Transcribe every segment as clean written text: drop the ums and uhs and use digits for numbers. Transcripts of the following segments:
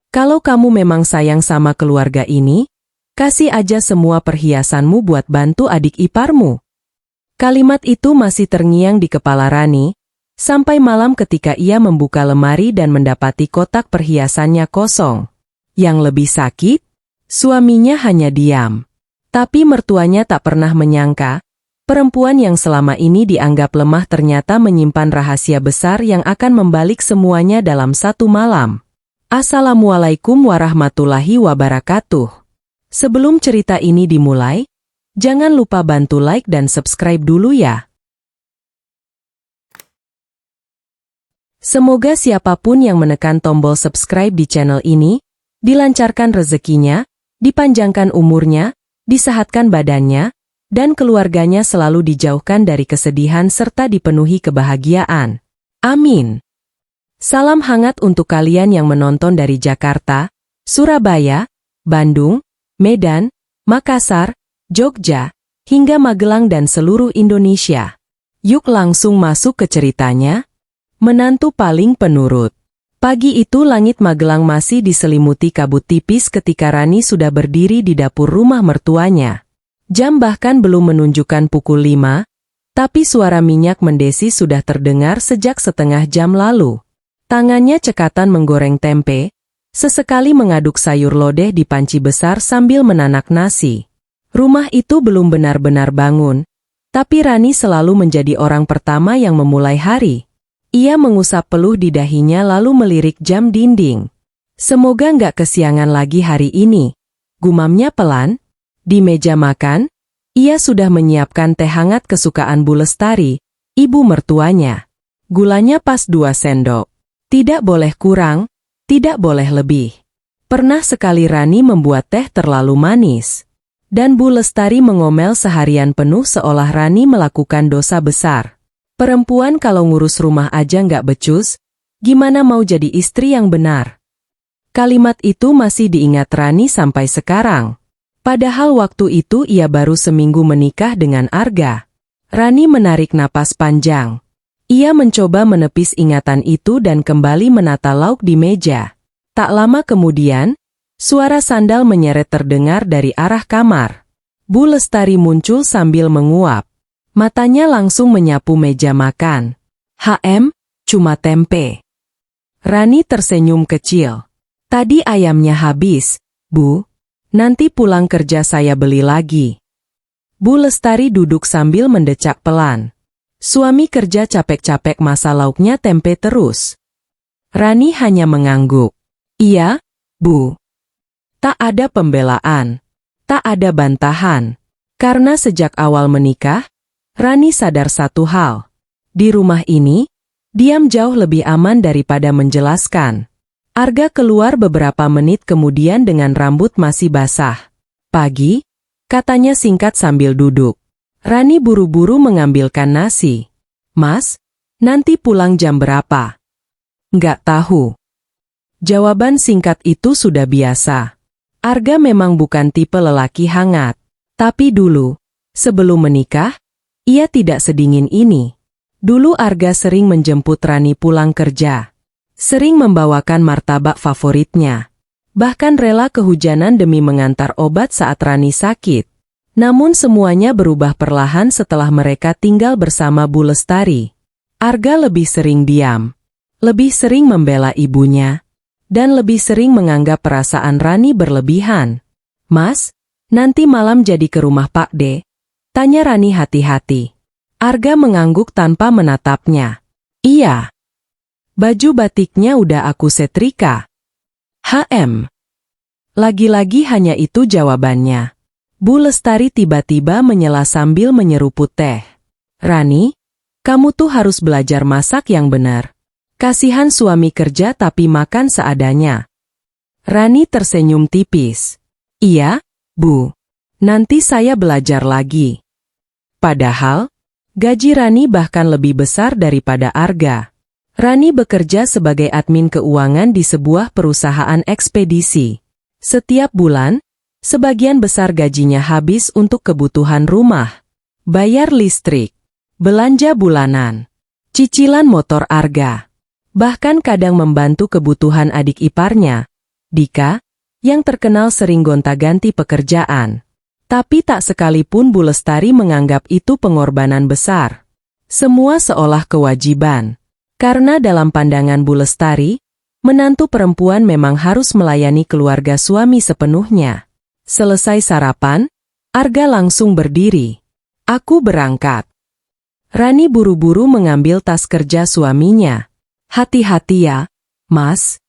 Kalau kamu memang sayang sama keluarga ini, kasih aja semua perhiasanmu buat bantu adik iparmu. Kalimat itu masih terngiang di kepala Rani, sampai malam ketika ia membuka lemari dan mendapati kotak perhiasannya kosong. Yang lebih sakit, suaminya hanya diam. Tapi mertuanya tak pernah menyangka, perempuan yang selama ini dianggap lemah ternyata menyimpan rahasia besar yang akan membalik semuanya dalam satu malam. Assalamualaikum warahmatullahi wabarakatuh. Sebelum cerita ini dimulai, jangan lupa bantu like dan subscribe dulu ya. Semoga siapapun yang menekan tombol subscribe di channel ini, dilancarkan rezekinya, dipanjangkan umurnya, disehatkan badannya, dan keluarganya selalu dijauhkan dari kesedihan serta dipenuhi kebahagiaan. Amin. Salam hangat untuk kalian yang menonton dari Jakarta, Surabaya, Bandung, Medan, Makassar, Jogja, hingga Magelang dan seluruh Indonesia. Yuk langsung masuk ke ceritanya. Menantu paling penurut. Pagi itu langit Magelang masih diselimuti kabut tipis ketika Rani sudah berdiri di dapur rumah mertuanya. Jam bahkan belum menunjukkan pukul 5, tapi suara minyak mendesi sudah terdengar sejak setengah jam lalu. Tangannya cekatan menggoreng tempe, sesekali mengaduk sayur lodeh di panci besar sambil menanak nasi. Rumah itu belum benar-benar bangun, tapi Rani selalu menjadi orang pertama yang memulai hari. Ia mengusap peluh di dahinya lalu melirik jam dinding. Semoga nggak kesiangan lagi hari ini, gumamnya pelan. Di meja makan, ia sudah menyiapkan teh hangat kesukaan Bu Lestari, ibu mertuanya. Gulanya pas 2 sendok. Tidak boleh kurang, tidak boleh lebih. Pernah sekali Rani membuat teh terlalu manis. Dan Bu Lestari mengomel seharian penuh seolah Rani melakukan dosa besar. Perempuan kalau ngurus rumah aja nggak becus, gimana mau jadi istri yang benar? Kalimat itu masih diingat Rani sampai sekarang. Padahal waktu itu ia baru seminggu menikah dengan Arga. Rani menarik napas panjang. Ia mencoba menepis ingatan itu dan kembali menata lauk di meja. Tak lama kemudian, suara sandal menyeret terdengar dari arah kamar. Bu Lestari muncul sambil menguap. Matanya langsung menyapu meja makan. Cuma tempe. Rani tersenyum kecil. Tadi ayamnya habis, Bu. Nanti pulang kerja saya beli lagi. Bu Lestari duduk sambil mendecak pelan. Suami kerja capek-capek masak lauknya tempe terus. Rani hanya mengangguk. Iya, Bu. Tak ada pembelaan. Tak ada bantahan. Karena sejak awal menikah, Rani sadar satu hal. Di rumah ini, diam jauh lebih aman daripada menjelaskan. Arga keluar beberapa menit kemudian dengan rambut masih basah. Pagi, katanya singkat sambil duduk. Rani buru-buru mengambilkan nasi. Mas, nanti pulang jam berapa? Nggak tahu. Jawaban singkat itu sudah biasa. Arga memang bukan tipe lelaki hangat. Tapi dulu, sebelum menikah, ia tidak sedingin ini. Dulu Arga sering menjemput Rani pulang kerja. Sering membawakan martabak favoritnya. Bahkan rela kehujanan demi mengantar obat saat Rani sakit. Namun semuanya berubah perlahan setelah mereka tinggal bersama Bu Lestari. Arga lebih sering diam. Lebih sering membela ibunya. Dan lebih sering menganggap perasaan Rani berlebihan. Mas, nanti malam jadi ke rumah Pak D? Tanya Rani hati-hati. Arga mengangguk tanpa menatapnya. Iya. Baju batiknya udah aku setrika. Lagi-lagi hanya itu jawabannya. Bu Lestari tiba-tiba menyela sambil menyeruput teh. Rani, kamu tuh harus belajar masak yang benar. Kasihan suami kerja tapi makan seadanya. Rani tersenyum tipis. Iya, Bu. Nanti saya belajar lagi. Padahal, gaji Rani bahkan lebih besar daripada Arga. Rani bekerja sebagai admin keuangan di sebuah perusahaan ekspedisi. Setiap bulan, sebagian besar gajinya habis untuk kebutuhan rumah, bayar listrik, belanja bulanan, cicilan motor Arga. Bahkan kadang membantu kebutuhan adik iparnya, Dika, yang terkenal sering gonta-ganti pekerjaan. Tapi tak sekalipun Bu Lestari menganggap itu pengorbanan besar. Semua seolah kewajiban. Karena dalam pandangan Bu Lestari, menantu perempuan memang harus melayani keluarga suami sepenuhnya. Selesai sarapan, Arga langsung berdiri. Aku berangkat. Rani buru-buru mengambil tas kerja suaminya. Hati-hati ya, Mas.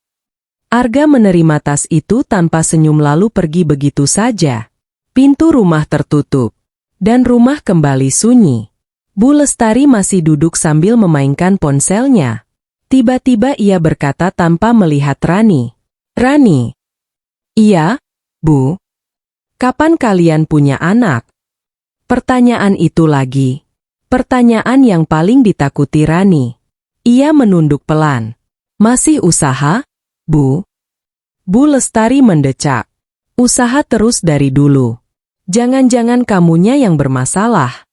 Arga menerima tas itu tanpa senyum lalu pergi begitu saja. Pintu rumah tertutup. Dan rumah kembali sunyi. Bu Lestari masih duduk sambil memainkan ponselnya. Tiba-tiba ia berkata tanpa melihat Rani. Rani. Iya, Bu. Kapan kalian punya anak? Pertanyaan itu lagi. Pertanyaan yang paling ditakuti Rani. Ia menunduk pelan. Masih usaha? Bu. Bu Lestari mendecak. Usaha terus dari dulu. Jangan-jangan kamunya yang bermasalah.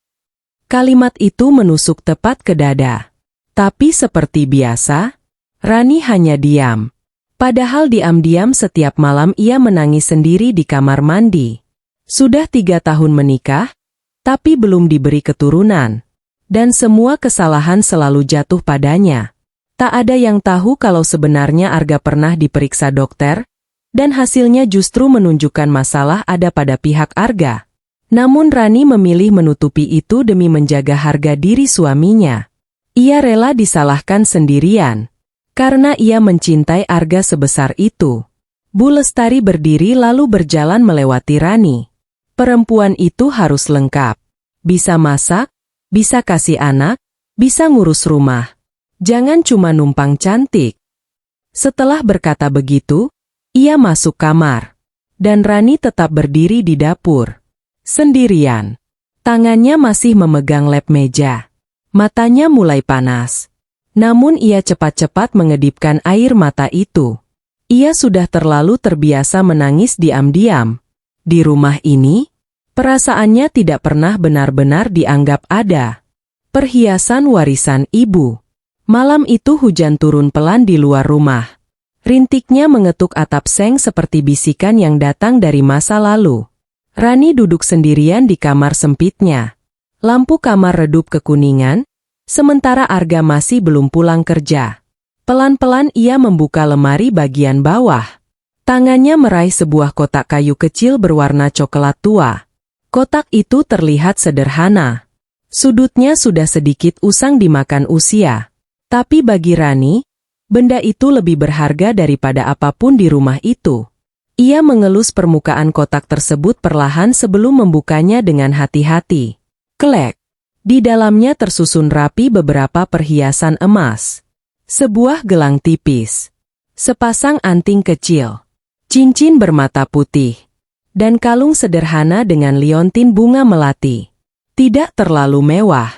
Kalimat itu menusuk tepat ke dada. Tapi seperti biasa, Rani hanya diam. Padahal diam-diam setiap malam ia menangis sendiri di kamar mandi. Sudah 3 tahun menikah, tapi belum diberi keturunan. Dan semua kesalahan selalu jatuh padanya. Tak ada yang tahu kalau sebenarnya Arga pernah diperiksa dokter, dan hasilnya justru menunjukkan masalah ada pada pihak Arga. Namun Rani memilih menutupi itu demi menjaga harga diri suaminya. Ia rela disalahkan sendirian, karena ia mencintai Arga sebesar itu. Bu Lestari berdiri lalu berjalan melewati Rani. Perempuan itu harus lengkap. Bisa masak, bisa kasih anak, bisa ngurus rumah. Jangan cuma numpang cantik. Setelah berkata begitu, ia masuk kamar. Dan Rani tetap berdiri di dapur. Sendirian. Tangannya masih memegang lap meja. Matanya mulai panas. Namun ia cepat-cepat mengedipkan air mata itu. Ia sudah terlalu terbiasa menangis diam-diam. Di rumah ini, perasaannya tidak pernah benar-benar dianggap ada. Perhiasan warisan ibu. Malam itu hujan turun pelan di luar rumah. Rintiknya mengetuk atap seng seperti bisikan yang datang dari masa lalu. Rani duduk sendirian di kamar sempitnya. Lampu kamar redup kekuningan, sementara Arga masih belum pulang kerja. Pelan-pelan ia membuka lemari bagian bawah. Tangannya meraih sebuah kotak kayu kecil berwarna coklat tua. Kotak itu terlihat sederhana. Sudutnya sudah sedikit usang dimakan usia. Tapi bagi Rani, benda itu lebih berharga daripada apapun di rumah itu. Ia mengelus permukaan kotak tersebut perlahan sebelum membukanya dengan hati-hati. Klek! Di dalamnya tersusun rapi beberapa perhiasan emas. Sebuah gelang tipis. Sepasang anting kecil. Cincin bermata putih. Dan kalung sederhana dengan liontin bunga melati. Tidak terlalu mewah.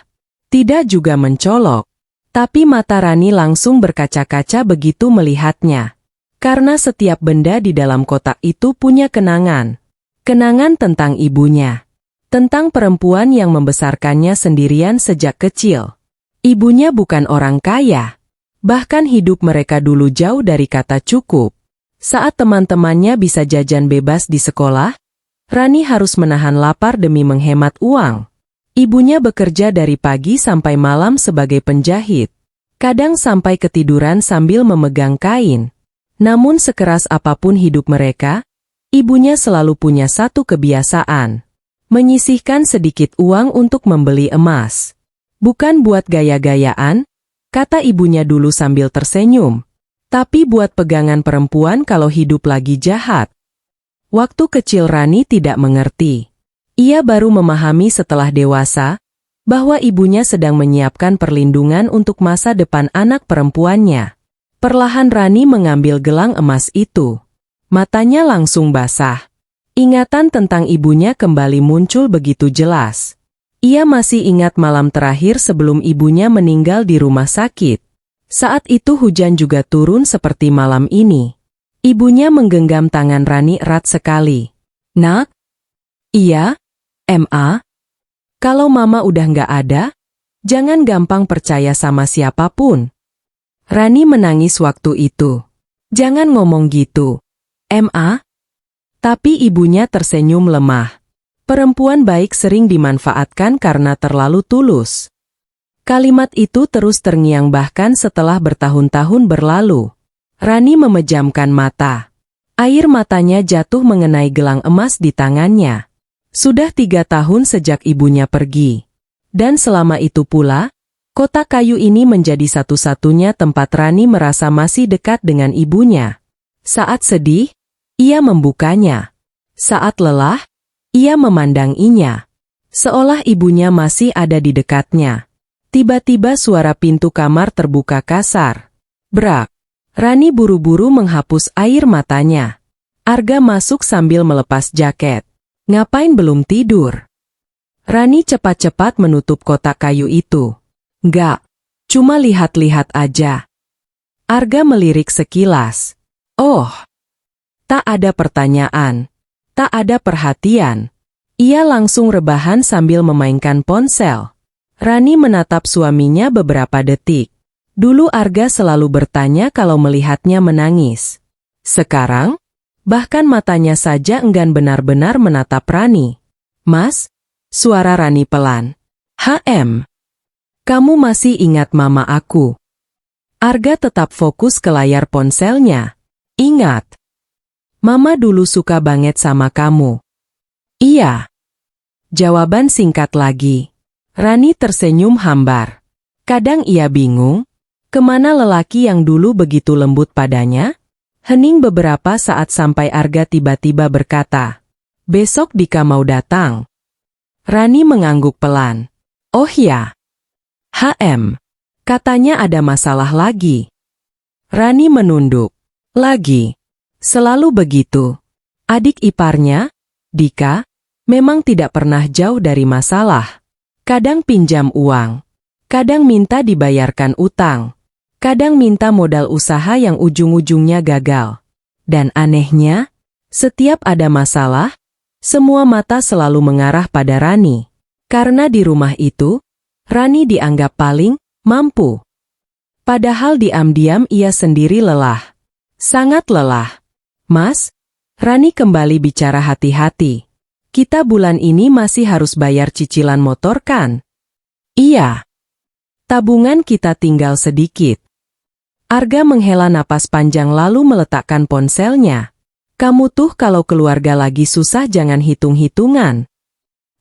Tidak juga mencolok. Tapi mata Rani langsung berkaca-kaca begitu melihatnya. Karena setiap benda di dalam kotak itu punya kenangan. Kenangan tentang ibunya. Tentang perempuan yang membesarkannya sendirian sejak kecil. Ibunya bukan orang kaya. Bahkan hidup mereka dulu jauh dari kata cukup. Saat teman-temannya bisa jajan bebas di sekolah, Rani harus menahan lapar demi menghemat uang. Ibunya bekerja dari pagi sampai malam sebagai penjahit. Kadang sampai ketiduran sambil memegang kain. Namun sekeras apapun hidup mereka, ibunya selalu punya satu kebiasaan. Menyisihkan sedikit uang untuk membeli emas. Bukan buat gaya-gayaan, kata ibunya dulu sambil tersenyum. Tapi buat pegangan perempuan kalau hidup lagi jahat. Waktu kecil Rani tidak mengerti. Ia baru memahami setelah dewasa, bahwa ibunya sedang menyiapkan perlindungan untuk masa depan anak perempuannya. Perlahan Rani mengambil gelang emas itu. Matanya langsung basah. Ingatan tentang ibunya kembali muncul begitu jelas. Ia masih ingat malam terakhir sebelum ibunya meninggal di rumah sakit. Saat itu hujan juga turun seperti malam ini. Ibunya menggenggam tangan Rani erat sekali. Nak? Iya? Ma? Kalau mama udah nggak ada, jangan gampang percaya sama siapapun. Rani menangis waktu itu. Jangan ngomong gitu. Ma. Tapi ibunya tersenyum lemah. Perempuan baik sering dimanfaatkan karena terlalu tulus. Kalimat itu terus terngiang bahkan setelah bertahun-tahun berlalu. Rani memejamkan mata. Air matanya jatuh mengenai gelang emas di tangannya. Sudah 3 tahun sejak ibunya pergi. Dan selama itu pula, kotak kayu ini menjadi satu-satunya tempat Rani merasa masih dekat dengan ibunya. Saat sedih, ia membukanya. Saat lelah, ia memandanginya. Seolah ibunya masih ada di dekatnya. Tiba-tiba suara pintu kamar terbuka kasar. Brak. Rani buru-buru menghapus air matanya. Arga masuk sambil melepas jaket. Ngapain belum tidur? Rani cepat-cepat menutup kotak kayu itu. Nggak, cuma lihat-lihat aja. Arga melirik sekilas. Oh. Tak ada pertanyaan. Tak ada perhatian. Ia langsung rebahan sambil memainkan ponsel. Rani menatap suaminya beberapa detik. Dulu Arga selalu bertanya kalau melihatnya menangis. Sekarang, bahkan matanya saja enggan benar-benar menatap Rani. Mas, suara Rani pelan. Kamu masih ingat mama aku? Arga tetap fokus ke layar ponselnya. Ingat. Mama dulu suka banget sama kamu. Iya. Jawaban singkat lagi. Rani tersenyum hambar. Kadang ia bingung, kemana lelaki yang dulu begitu lembut padanya? Hening beberapa saat sampai Arga tiba-tiba berkata, besok Dika mau datang. Rani mengangguk pelan. Oh ya. Katanya ada masalah lagi. Rani menunduk. Lagi. Selalu begitu. Adik iparnya, Dika, memang tidak pernah jauh dari masalah. Kadang pinjam uang. Kadang minta dibayarkan utang. Kadang minta modal usaha yang ujung-ujungnya gagal. Dan anehnya, setiap ada masalah, semua mata selalu mengarah pada Rani. Karena di rumah itu, Rani dianggap paling mampu. Padahal diam-diam ia sendiri lelah. Sangat lelah. Mas, Rani kembali bicara hati-hati. Kita bulan ini masih harus bayar cicilan motor kan? Iya. Tabungan kita tinggal sedikit. Arga menghela napas panjang lalu meletakkan ponselnya. Kamu tuh kalau keluarga lagi susah jangan hitung-hitungan.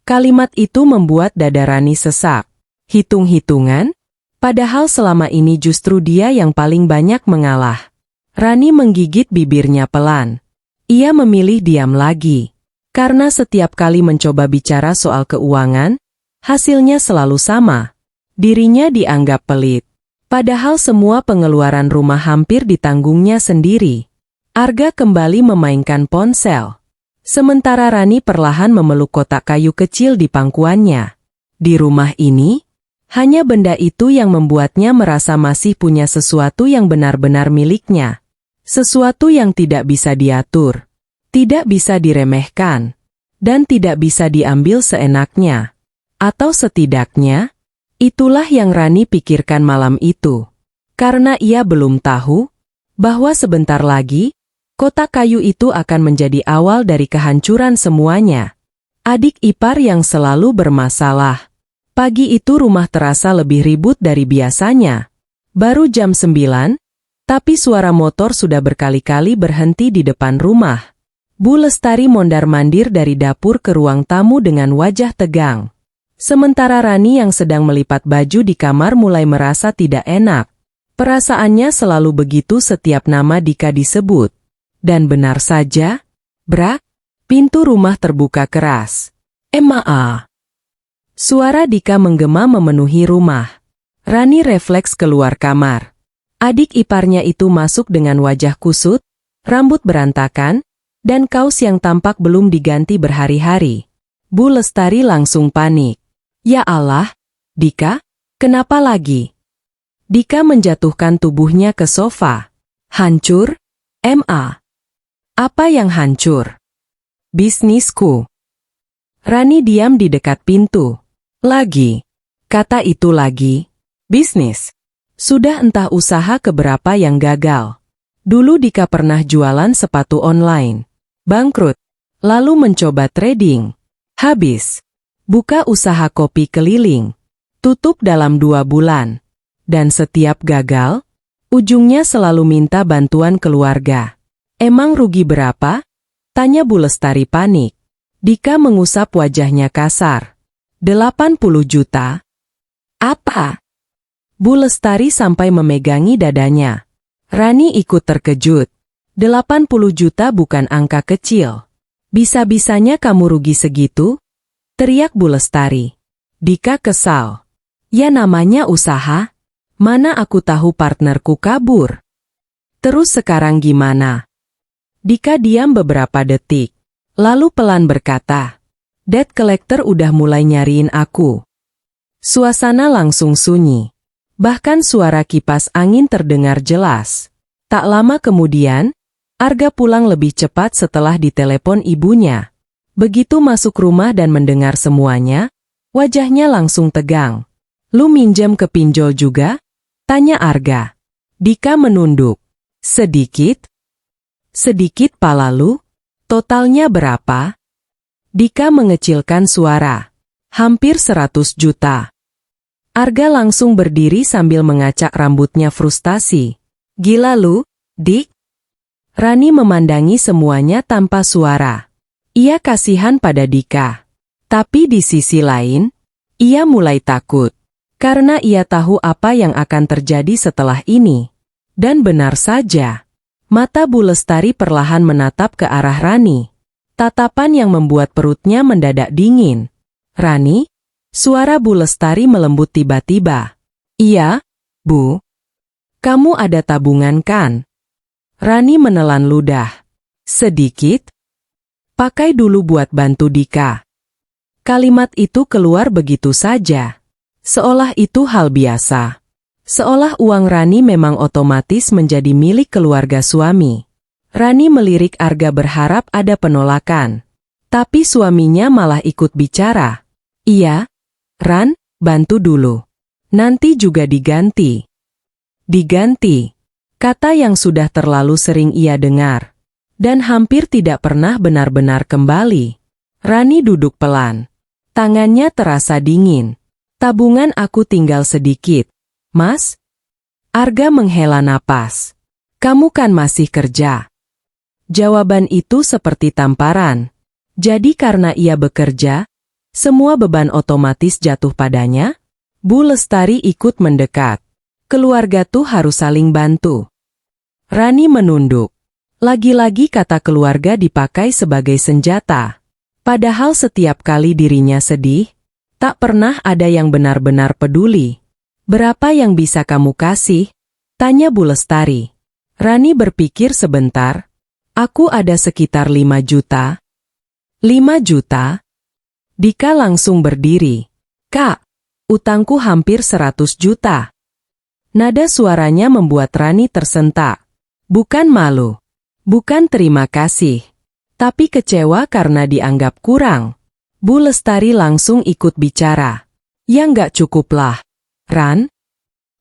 Kalimat itu membuat dada Rani sesak. Hitung-hitungan? Padahal selama ini justru dia yang paling banyak mengalah. Rani menggigit bibirnya pelan. Ia memilih diam lagi. Karena setiap kali mencoba bicara soal keuangan, hasilnya selalu sama. Dirinya dianggap pelit. Padahal semua pengeluaran rumah hampir ditanggungnya sendiri. Arga kembali memainkan ponsel. Sementara Rani perlahan memeluk kotak kayu kecil di pangkuannya. Di rumah ini, hanya benda itu yang membuatnya merasa masih punya sesuatu yang benar-benar miliknya. Sesuatu yang tidak bisa diatur, tidak bisa diremehkan, dan tidak bisa diambil seenaknya. Atau setidaknya, itulah yang Rani pikirkan malam itu. Karena ia belum tahu bahwa sebentar lagi, kotak kayu itu akan menjadi awal dari kehancuran semuanya. Adik ipar yang selalu bermasalah. Pagi itu rumah terasa lebih ribut dari biasanya. Baru jam 9, tapi suara motor sudah berkali-kali berhenti di depan rumah. Bu Lestari mondar-mandir dari dapur ke ruang tamu dengan wajah tegang. Sementara Rani yang sedang melipat baju di kamar mulai merasa tidak enak. Perasaannya selalu begitu setiap nama Dika disebut. Dan benar saja, brak, pintu rumah terbuka keras. Maa. Suara Dika menggema memenuhi rumah. Rani refleks keluar kamar. Adik iparnya itu masuk dengan wajah kusut, rambut berantakan, dan kaos yang tampak belum diganti berhari-hari. Bu Lestari langsung panik. Ya Allah, Dika, kenapa lagi? Dika menjatuhkan tubuhnya ke sofa. Hancur? Ma. Apa yang hancur? Bisnisku. Rani diam di dekat pintu. Lagi. Kata itu lagi. Bisnis. Sudah entah usaha keberapa yang gagal. Dulu Dika pernah jualan sepatu online. Bangkrut. Lalu mencoba trading. Habis. Buka usaha kopi keliling. Tutup dalam 2 bulan. Dan setiap gagal, ujungnya selalu minta bantuan keluarga. Emang rugi berapa? Tanya Bu Lestari panik. Dika mengusap wajahnya kasar. 80 juta. Apa? Bu Lestari sampai memegangi dadanya. Rani ikut terkejut. 80 juta bukan angka kecil. Bisa-bisanya kamu rugi segitu? Teriak Bu Lestari. Dika kesal. Ya namanya usaha. Mana aku tahu partnerku kabur. Terus sekarang gimana? Dika diam beberapa detik. Lalu pelan berkata. Debt collector udah mulai nyariin aku. Suasana langsung sunyi. Bahkan suara kipas angin terdengar jelas. Tak lama kemudian, Arga pulang lebih cepat setelah ditelepon ibunya. Begitu masuk rumah dan mendengar semuanya, wajahnya langsung tegang. Lu minjem ke pinjol juga? Tanya Arga. Dika menunduk. Sedikit? Sedikit pala lu? Totalnya berapa? Dika mengecilkan suara. Hampir 100 juta. Arga langsung berdiri sambil mengacak rambutnya frustasi. Gila lu, Dik? Rani memandangi semuanya tanpa suara. Ia kasihan pada Dika. Tapi di sisi lain, ia mulai takut. Karena ia tahu apa yang akan terjadi setelah ini. Dan benar saja. Mata Bu Lestari perlahan menatap ke arah Rani. Tatapan yang membuat perutnya mendadak dingin. Rani? Suara Bu Lestari melembut tiba-tiba. Iya, Bu. Kamu ada tabungan kan? Rani menelan ludah. Sedikit? Pakai dulu buat bantu Dika. Kalimat itu keluar begitu saja. Seolah itu hal biasa. Seolah uang Rani memang otomatis menjadi milik keluarga suami. Rani melirik Arga berharap ada penolakan. Tapi suaminya malah ikut bicara. Iya, Ran, bantu dulu. Nanti juga diganti. Diganti. Kata yang sudah terlalu sering ia dengar. Dan hampir tidak pernah benar-benar kembali. Rani duduk pelan. Tangannya terasa dingin. Tabungan aku tinggal sedikit. Mas? Arga menghela napas. Kamu kan masih kerja. Jawaban itu seperti tamparan. Jadi karena ia bekerja, semua beban otomatis jatuh padanya? Bu Lestari ikut mendekat. Keluarga tuh harus saling bantu. Rani menunduk. Lagi-lagi kata keluarga dipakai sebagai senjata. Padahal setiap kali dirinya sedih, tak pernah ada yang benar-benar peduli. Berapa yang bisa kamu kasih? Tanya Bu Lestari. Rani berpikir sebentar. Aku ada sekitar 5 juta. 5 juta? Dika langsung berdiri. Kak, utangku hampir 100 juta. Nada suaranya membuat Rani tersentak. Bukan malu. Bukan terima kasih. Tapi kecewa karena dianggap kurang. Bu Lestari langsung ikut bicara. Ya nggak cukup lah. Ran?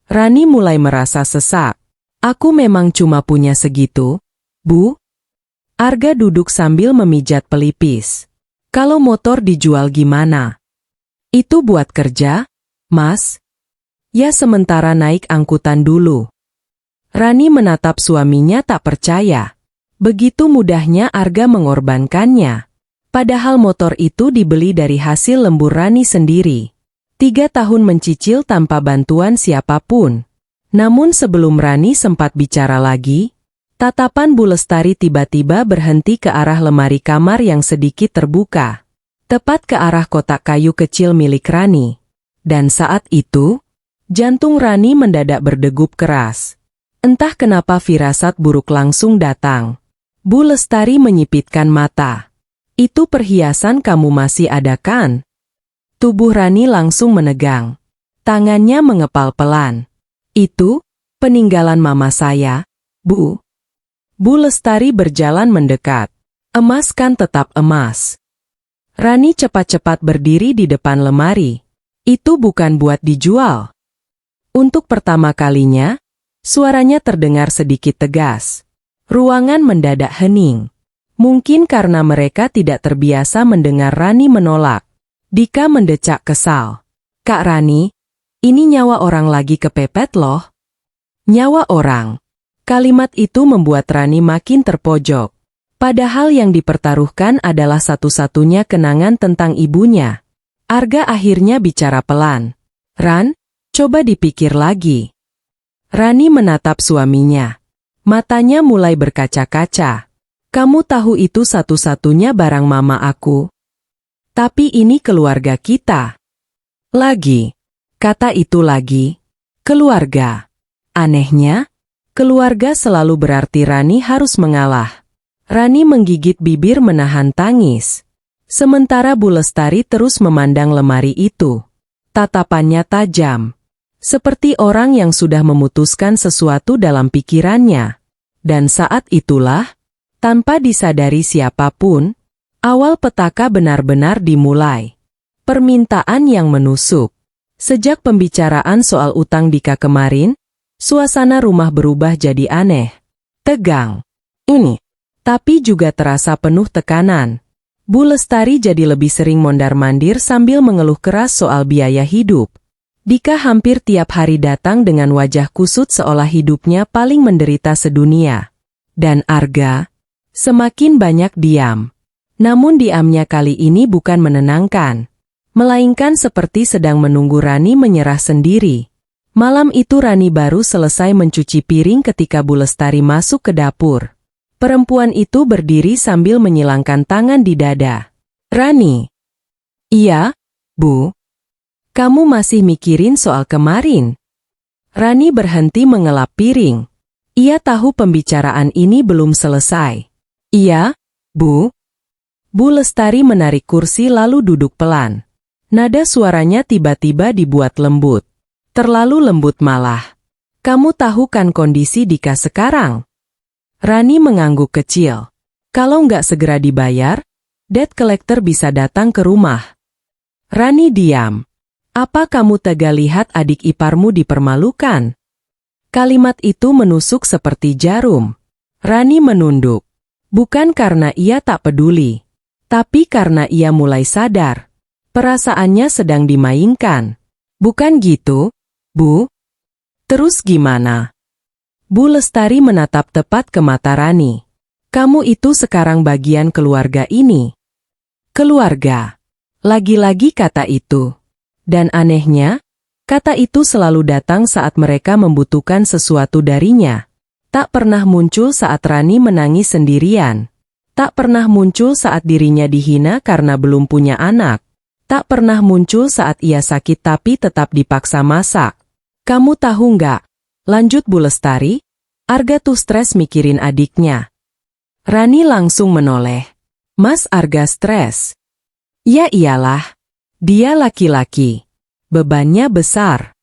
Rani mulai merasa sesak. Aku memang cuma punya segitu, Bu. Arga duduk sambil memijat pelipis. Kalau motor dijual gimana? Itu buat kerja, Mas? Ya sementara naik angkutan dulu. Rani menatap suaminya tak percaya. Begitu mudahnya Arga mengorbankannya. Padahal motor itu dibeli dari hasil lembur Rani sendiri. 3 tahun mencicil tanpa bantuan siapapun. Namun sebelum Rani sempat bicara lagi, tatapan Bu Lestari tiba-tiba berhenti ke arah lemari kamar yang sedikit terbuka. Tepat ke arah kotak kayu kecil milik Rani. Dan saat itu, jantung Rani mendadak berdegup keras. Entah kenapa firasat buruk langsung datang. Bu Lestari menyipitkan mata. Itu perhiasan kamu masih ada kan? Tubuh Rani langsung menegang. Tangannya mengepal pelan. Itu, peninggalan mama saya, Bu. Bu Lestari berjalan mendekat. Emas kan tetap emas. Rani cepat-cepat berdiri di depan lemari. Itu bukan buat dijual. Untuk pertama kalinya, suaranya terdengar sedikit tegas. Ruangan mendadak hening. Mungkin karena mereka tidak terbiasa mendengar Rani menolak. Dika mendecak kesal. Kak Rani, ini nyawa orang lagi kepepet loh. Nyawa orang. Kalimat itu membuat Rani makin terpojok. Padahal yang dipertaruhkan adalah satu-satunya kenangan tentang ibunya. Arga akhirnya bicara pelan. Ran, coba dipikir lagi. Rani menatap suaminya. Matanya mulai berkaca-kaca. Kamu tahu itu satu-satunya barang mama aku. Tapi ini keluarga kita. Lagi. Kata itu lagi. Keluarga. Anehnya, keluarga selalu berarti Rani harus mengalah. Rani menggigit bibir menahan tangis. Sementara Bu Lestari terus memandang lemari itu. Tatapannya tajam. Seperti orang yang sudah memutuskan sesuatu dalam pikirannya. Dan saat itulah, tanpa disadari siapapun, awal petaka benar-benar dimulai. Permintaan yang menusuk. Sejak pembicaraan soal utang Dika kemarin, suasana rumah berubah jadi aneh. Tegang. Ini. Tapi juga terasa penuh tekanan. Bu Lestari jadi lebih sering mondar-mandir sambil mengeluh keras soal biaya hidup. Dika hampir tiap hari datang dengan wajah kusut seolah hidupnya paling menderita sedunia. Dan Arga semakin banyak diam. Namun diamnya kali ini bukan menenangkan. Melainkan seperti sedang menunggu Rani menyerah sendiri. Malam itu Rani baru selesai mencuci piring ketika Bu Lestari masuk ke dapur. Perempuan itu berdiri sambil menyilangkan tangan di dada. Rani. Iya, Bu. Kamu masih mikirin soal kemarin? Rani berhenti mengelap piring. Ia tahu pembicaraan ini belum selesai. Iya, Bu. Bu Lestari menarik kursi lalu duduk pelan. Nada suaranya tiba-tiba dibuat lembut. Terlalu lembut malah. Kamu tahu kan kondisi Dika sekarang? Rani mengangguk kecil. Kalau nggak segera dibayar, debt collector bisa datang ke rumah. Rani diam. Apa kamu tega lihat adik iparmu dipermalukan? Kalimat itu menusuk seperti jarum. Rani menunduk. Bukan karena ia tak peduli, tapi karena ia mulai sadar. Perasaannya sedang dimainkan. Bukan gitu, Bu? Terus gimana? Bu Lestari menatap tepat ke mata Rani. Kamu itu sekarang bagian keluarga ini. Keluarga. Lagi-lagi kata itu. Dan anehnya, kata itu selalu datang saat mereka membutuhkan sesuatu darinya. Tak pernah muncul saat Rani menangis sendirian. Tak pernah muncul saat dirinya dihina karena belum punya anak. Tak pernah muncul saat ia sakit tapi tetap dipaksa masak. Kamu tahu nggak? Lanjut Bu Lestari, Arga tuh stres mikirin adiknya. Rani langsung menoleh. Mas Arga stres? Ya iyalah. Dia laki-laki. Bebannya besar.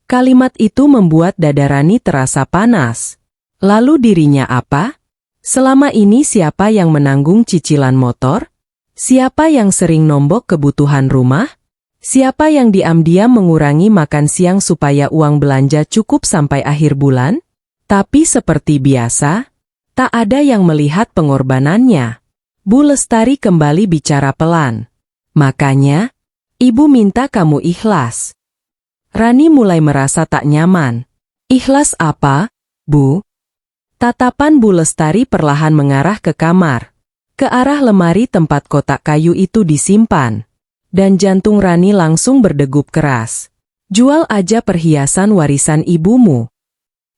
Kalimat itu membuat dada Rani terasa panas. Lalu dirinya apa? Selama ini siapa yang menanggung cicilan motor? Siapa yang sering nombok kebutuhan rumah? Siapa yang diam-diam mengurangi makan siang supaya uang belanja cukup sampai akhir bulan? Tapi seperti biasa, tak ada yang melihat pengorbanannya. Bu Lestari kembali bicara pelan. Makanya, Ibu minta kamu ikhlas. Rani mulai merasa tak nyaman. Ikhlas apa, Bu? Tatapan Bu Lestari perlahan mengarah ke kamar. Ke arah lemari tempat kotak kayu itu disimpan. Dan jantung Rani langsung berdegup keras. Jual aja perhiasan warisan ibumu.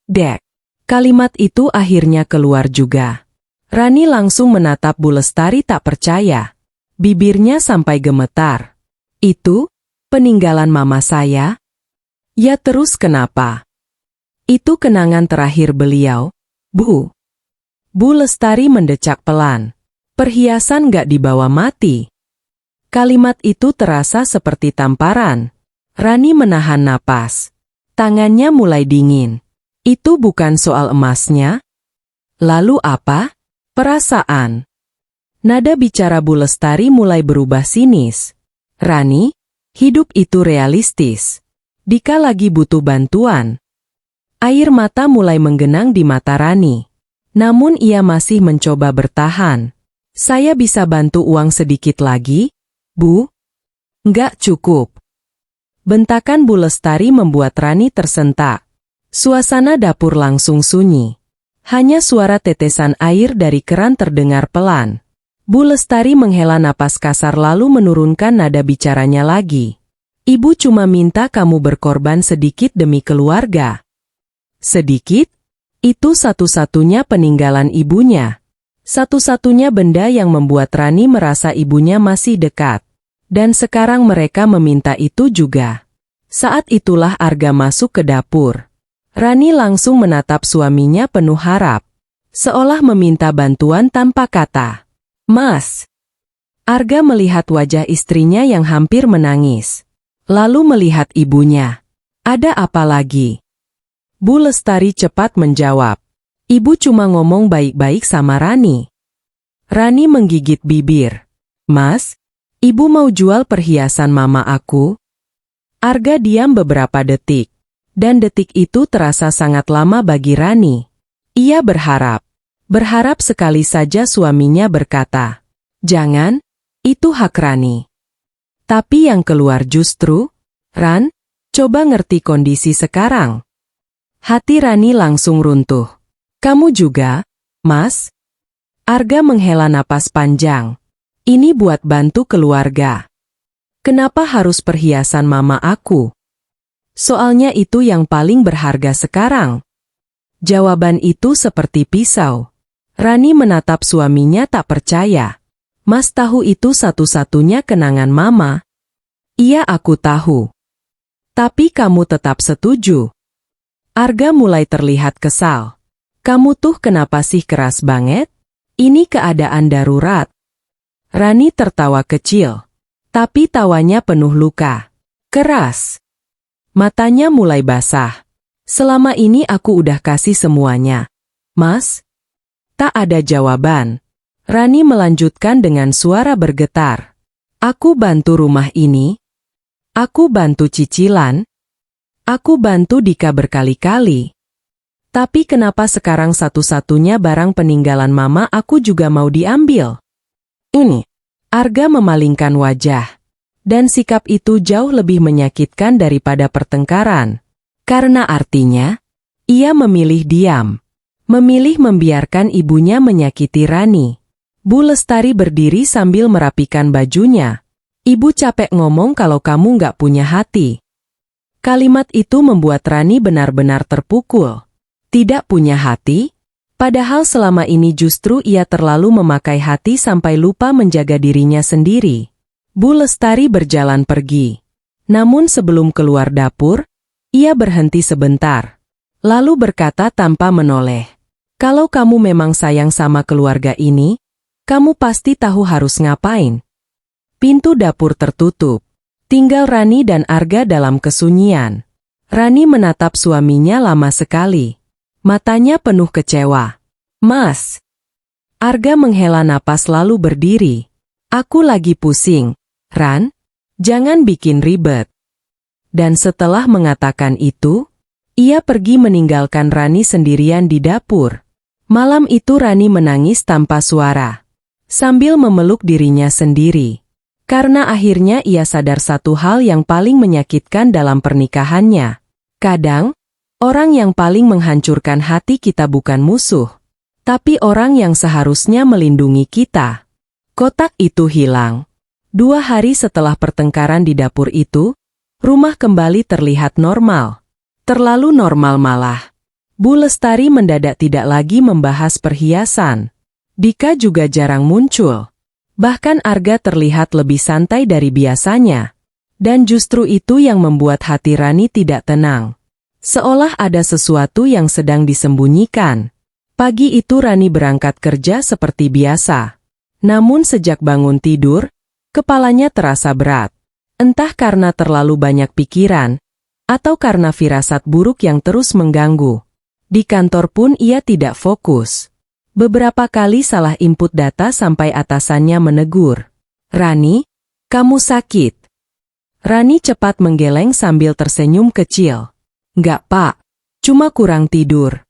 Dek. Kalimat itu akhirnya keluar juga. Rani langsung menatap Bu Lestari tak percaya. Bibirnya sampai gemetar. Itu? Peninggalan mama saya? Ya terus kenapa? Itu kenangan terakhir beliau, Bu. Bu Lestari mendecak pelan. Perhiasan gak dibawa mati. Kalimat itu terasa seperti tamparan. Rani menahan napas. Tangannya mulai dingin. Itu bukan soal emasnya. Lalu apa? Perasaan. Nada bicara Bu Lestari mulai berubah sinis. Rani, hidup itu realistis. Dika lagi butuh bantuan. Air mata mulai menggenang di mata Rani. Namun ia masih mencoba bertahan. Saya bisa bantu uang sedikit lagi, Bu? Nggak cukup. Bentakan Bu Lestari membuat Rani tersentak. Suasana dapur langsung sunyi. Hanya suara tetesan air dari keran terdengar pelan. Bu Lestari menghela napas kasar lalu menurunkan nada bicaranya lagi. Ibu cuma minta kamu berkorban sedikit demi keluarga. Sedikit? Itu satu-satunya peninggalan ibunya. Satu-satunya benda yang membuat Rani merasa ibunya masih dekat. Dan sekarang mereka meminta itu juga. Saat itulah Arga masuk ke dapur. Rani langsung menatap suaminya penuh harap. Seolah meminta bantuan tanpa kata. Mas. Arga melihat wajah istrinya yang hampir menangis. Lalu melihat ibunya. Ada apa lagi? Bu Lestari cepat menjawab. Ibu cuma ngomong baik-baik sama Rani. Rani menggigit bibir. Mas, ibu mau jual perhiasan mama aku? Arga diam beberapa detik. Dan detik itu terasa sangat lama bagi Rani. Ia berharap sekali saja suaminya berkata, jangan, itu hak Rani. Tapi yang keluar justru, Ran, coba ngerti kondisi sekarang. Hati Rani langsung runtuh. Kamu juga, Mas? Arga menghela napas panjang. Ini buat bantu keluarga. Kenapa harus perhiasan mama aku? Soalnya itu yang paling berharga sekarang. Jawaban itu seperti pisau. Rani menatap suaminya tak percaya. Mas tahu itu satu-satunya kenangan mama? Iya aku tahu. Tapi kamu tetap setuju. Arga mulai terlihat kesal. Kamu tuh kenapa sih keras banget? Ini keadaan darurat. Rani tertawa kecil. Tapi tawanya penuh luka. Keras. Matanya mulai basah. Selama ini aku udah kasih semuanya. Mas? Tak ada jawaban. Rani melanjutkan dengan suara bergetar. Aku bantu rumah ini. Aku bantu cicilan. Aku bantu Dika berkali-kali. Tapi kenapa sekarang satu-satunya barang peninggalan mama aku juga mau diambil? Ini. Arga memalingkan wajah. Dan sikap itu jauh lebih menyakitkan daripada pertengkaran. Karena artinya, ia memilih diam. Memilih membiarkan ibunya menyakiti Rani. Bu Lestari berdiri sambil merapikan bajunya. Ibu capek ngomong kalau kamu nggak punya hati. Kalimat itu membuat Rani benar-benar terpukul. Tidak punya hati? Padahal selama ini justru ia terlalu memakai hati sampai lupa menjaga dirinya sendiri. Bu Lestari berjalan pergi. Namun sebelum keluar dapur, ia berhenti sebentar. Lalu berkata tanpa menoleh. Kalau kamu memang sayang sama keluarga ini, kamu pasti tahu harus ngapain. Pintu dapur tertutup. Tinggal Rani dan Arga dalam kesunyian. Rani menatap suaminya lama sekali. Matanya penuh kecewa. Mas. Arga menghela napas lalu berdiri. Aku lagi pusing. Ran, jangan bikin ribet. Dan setelah mengatakan itu, ia pergi meninggalkan Rani sendirian di dapur. Malam itu Rani menangis tanpa suara. Sambil memeluk dirinya sendiri. Karena akhirnya ia sadar satu hal yang paling menyakitkan dalam pernikahannya. Kadang, orang yang paling menghancurkan hati kita bukan musuh, tapi orang yang seharusnya melindungi kita. Kotak itu hilang. 2 hari setelah pertengkaran di dapur itu, rumah kembali terlihat normal. Terlalu normal malah. Bu Lestari mendadak tidak lagi membahas perhiasan. Dika juga jarang muncul. Bahkan Arga terlihat lebih santai dari biasanya. Dan justru itu yang membuat hati Rani tidak tenang. Seolah ada sesuatu yang sedang disembunyikan. Pagi itu Rani berangkat kerja seperti biasa. Namun sejak bangun tidur, kepalanya terasa berat. Entah karena terlalu banyak pikiran, atau karena firasat buruk yang terus mengganggu. Di kantor pun ia tidak fokus. Beberapa kali salah input data sampai atasannya menegur. Rani, kamu sakit. Rani cepat menggeleng sambil tersenyum kecil. Nggak pak, cuma kurang tidur.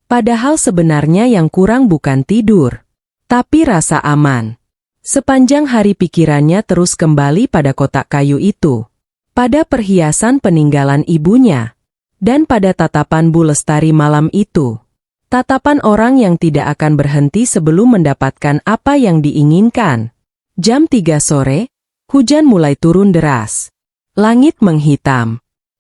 Padahal sebenarnya yang kurang bukan tidur, tapi rasa aman. Sepanjang hari pikirannya terus kembali pada kotak kayu itu, pada perhiasan peninggalan ibunya, dan pada tatapan Bu Lestari malam itu. Tatapan orang yang tidak akan berhenti sebelum mendapatkan apa yang diinginkan. Jam 3 sore, hujan mulai turun deras. Langit menghitam.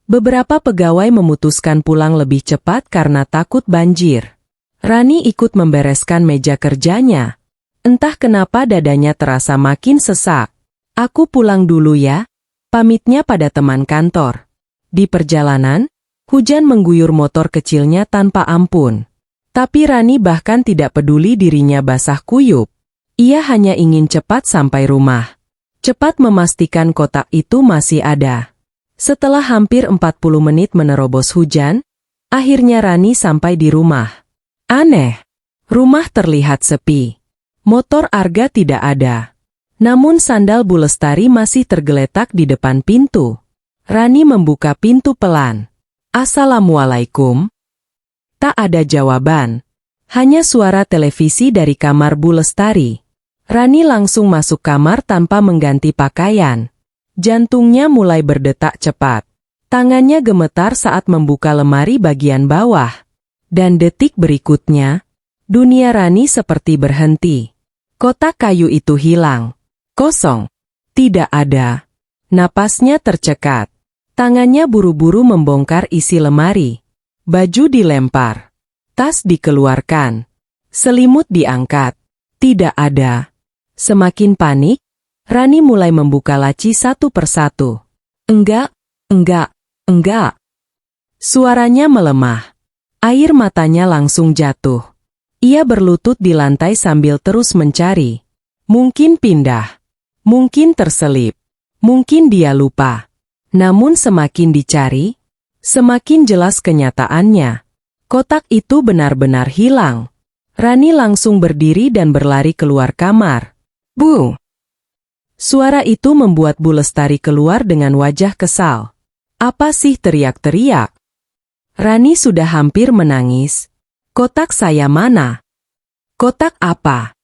Beberapa pegawai memutuskan pulang lebih cepat karena takut banjir. Rani ikut membereskan meja kerjanya. Entah kenapa dadanya terasa makin sesak. Aku pulang dulu ya, pamitnya pada teman kantor. Di perjalanan, hujan mengguyur motor kecilnya tanpa ampun. Tapi Rani bahkan tidak peduli dirinya basah kuyup. Ia hanya ingin cepat sampai rumah. Cepat memastikan kotak itu masih ada. Setelah hampir 40 menit menerobos hujan, akhirnya Rani sampai di rumah. Aneh, rumah terlihat sepi. Motor Arga tidak ada. Namun sandal Bu Lestari masih tergeletak di depan pintu. Rani membuka pintu pelan. Assalamualaikum. Tak ada jawaban. Hanya suara televisi dari kamar Bu Lestari. Rani langsung masuk kamar tanpa mengganti pakaian. Jantungnya mulai berdetak cepat. Tangannya gemetar saat membuka lemari bagian bawah. Dan detik berikutnya, dunia Rani seperti berhenti. Kotak kayu itu hilang. Kosong. Tidak ada. Napasnya tercekat. Tangannya buru-buru membongkar isi lemari. Baju dilempar. Tas dikeluarkan. Selimut diangkat. Tidak ada. Semakin panik, Rani mulai membuka laci satu persatu. Enggak, enggak, enggak. Suaranya melemah. Air matanya langsung jatuh. Ia berlutut di lantai sambil terus mencari. Mungkin pindah. Mungkin terselip. Mungkin dia lupa. Namun semakin dicari, semakin jelas kenyataannya. Kotak itu benar-benar hilang. Rani langsung berdiri dan berlari keluar kamar. Bu! Suara itu membuat Bu Lestari keluar dengan wajah kesal. Apa sih teriak-teriak? Rani sudah hampir menangis. Kotak saya mana? Kotak apa?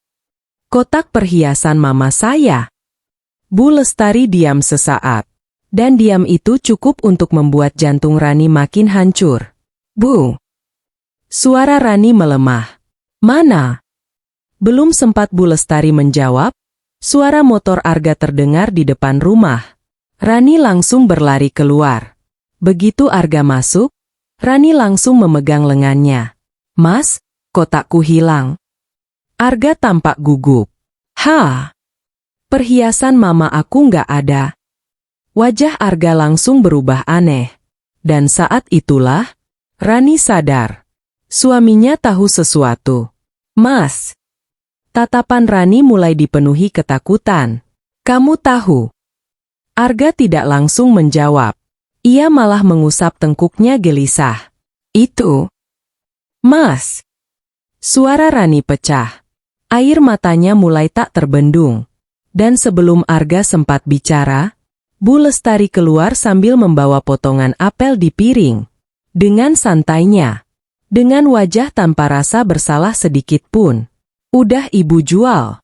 Kotak perhiasan mama saya. Bu Lestari diam sesaat. Dan diam itu cukup untuk membuat jantung Rani makin hancur. Bu! Suara Rani melemah. Mana? Belum sempat Bu Lestari menjawab, suara motor Arga terdengar di depan rumah. Rani langsung berlari keluar. Begitu Arga masuk, Rani langsung memegang lengannya. Mas, kotakku hilang. Arga tampak gugup. Ha! Perhiasan mama aku nggak ada. Wajah Arga langsung berubah aneh. Dan saat itulah, Rani sadar. Suaminya tahu sesuatu. Mas! Tatapan Rani mulai dipenuhi ketakutan. Kamu tahu? Arga tidak langsung menjawab. Ia malah mengusap tengkuknya gelisah. Itu. Mas! Suara Rani pecah. Air matanya mulai tak terbendung. Dan sebelum Arga sempat bicara, Bu Lestari keluar sambil membawa potongan apel di piring. Dengan santainya. Dengan wajah tanpa rasa bersalah sedikit pun. Udah ibu jual.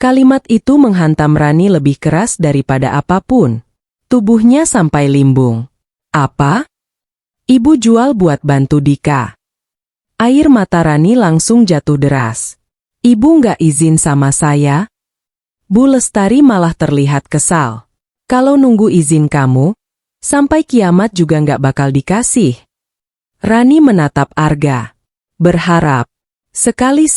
Kalimat itu menghantam Rani lebih keras daripada apapun. Tubuhnya sampai limbung. Apa? Ibu jual buat bantu Dika. Air mata Rani langsung jatuh deras. Ibu nggak izin sama saya? Bu Lestari malah terlihat kesal. Kalau nunggu izin kamu, sampai kiamat juga nggak bakal dikasih. Rani menatap Arga. Berharap. Sekali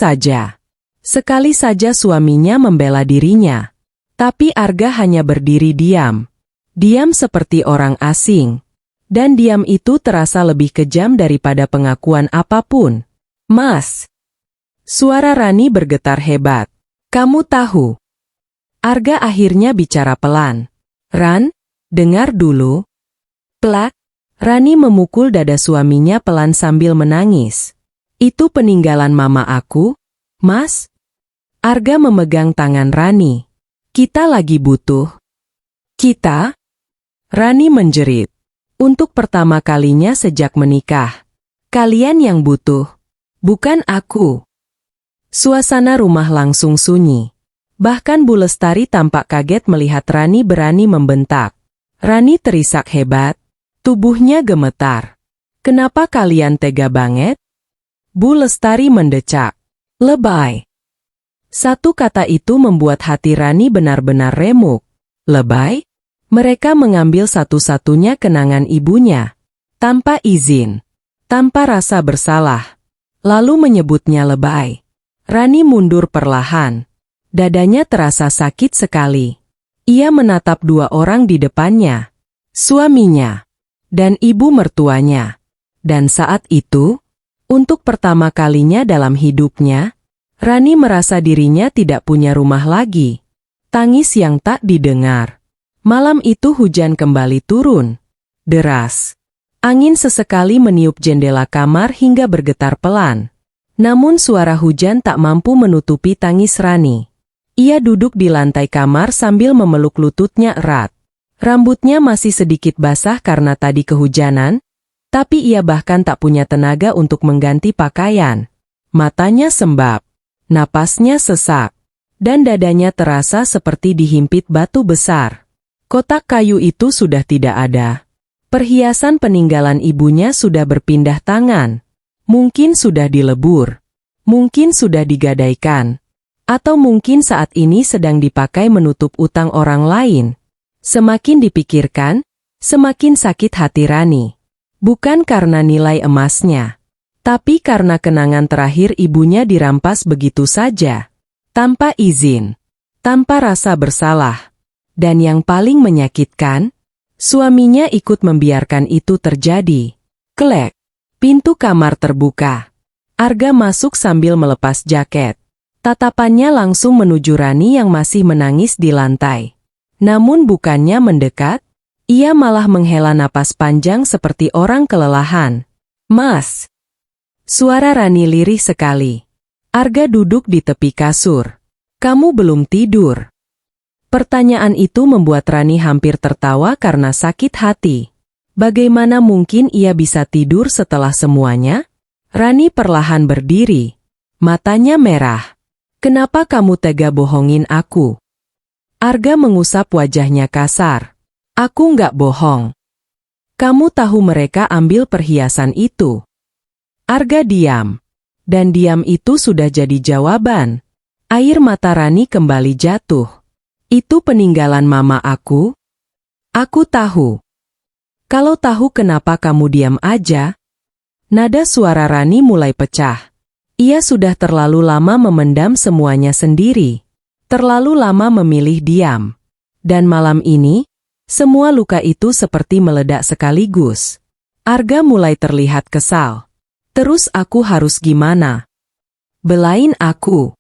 saja suaminya membela dirinya. Tapi Arga hanya berdiri diam. Diam seperti orang asing. Dan diam itu terasa lebih kejam daripada pengakuan apapun. Mas! Suara Rani bergetar hebat. Kamu tahu? Arga akhirnya bicara pelan. Ran, dengar dulu. Plak. Rani memukul dada suaminya pelan sambil menangis. Itu peninggalan mama aku, Mas. Arga memegang tangan Rani. Kita lagi butuh. Kita? Rani menjerit. Untuk pertama kalinya sejak menikah. Kalian yang butuh. Bukan aku. Suasana rumah langsung sunyi. Bahkan Bu Lestari tampak kaget melihat Rani berani membentak. Rani terisak hebat. Tubuhnya gemetar. Kenapa kalian tega banget? Bu Lestari mendecak. Lebay. Satu kata itu membuat hati Rani benar-benar remuk. Lebay? Mereka mengambil satu-satunya kenangan ibunya. Tanpa izin. Tanpa rasa bersalah. Lalu menyebutnya lebay. Rani mundur perlahan. Dadanya terasa sakit sekali. Ia menatap dua orang di depannya. Suaminya. Dan ibu mertuanya. Dan saat itu, untuk pertama kalinya dalam hidupnya, Rani merasa dirinya tidak punya rumah lagi. Tangis yang tak didengar. Malam itu hujan kembali turun. Deras. Angin sesekali meniup jendela kamar hingga bergetar pelan. Namun suara hujan tak mampu menutupi tangis Rani. Ia duduk di lantai kamar sambil memeluk lututnya erat. Rambutnya masih sedikit basah karena tadi kehujanan, tapi ia bahkan tak punya tenaga untuk mengganti pakaian. Matanya sembab, napasnya sesak, dan dadanya terasa seperti dihimpit batu besar. Kotak kayu itu sudah tidak ada. Perhiasan peninggalan ibunya sudah berpindah tangan. Mungkin sudah dilebur. Mungkin sudah digadaikan. Atau mungkin saat ini sedang dipakai menutup utang orang lain. Semakin dipikirkan, semakin sakit hati Rani. Bukan karena nilai emasnya, tapi karena kenangan terakhir ibunya dirampas begitu saja. Tanpa izin, tanpa rasa bersalah. Dan yang paling menyakitkan, suaminya ikut membiarkan itu terjadi. Klek, pintu kamar terbuka. Arga masuk sambil melepas jaket. Tatapannya langsung menuju Rani yang masih menangis di lantai. Namun bukannya mendekat, ia malah menghela napas panjang seperti orang kelelahan. Mas! Suara Rani lirih sekali. Arga duduk di tepi kasur. Kamu belum tidur? Pertanyaan itu membuat Rani hampir tertawa karena sakit hati. Bagaimana mungkin ia bisa tidur setelah semuanya? Rani perlahan berdiri. Matanya merah. Kenapa kamu tega bohongin aku? Arga mengusap wajahnya kasar. Aku nggak bohong. Kamu tahu mereka ambil perhiasan itu. Arga diam. Dan diam itu sudah jadi jawaban. Air mata Rani kembali jatuh. Itu peninggalan mama aku? Aku tahu. Kalau tahu kenapa kamu diam aja? Nada suara Rani mulai pecah. Ia sudah terlalu lama memendam semuanya sendiri. Terlalu lama memilih diam. Dan malam ini, semua luka itu seperti meledak sekaligus. Arga mulai terlihat kesal. Terus aku harus gimana? Belain aku.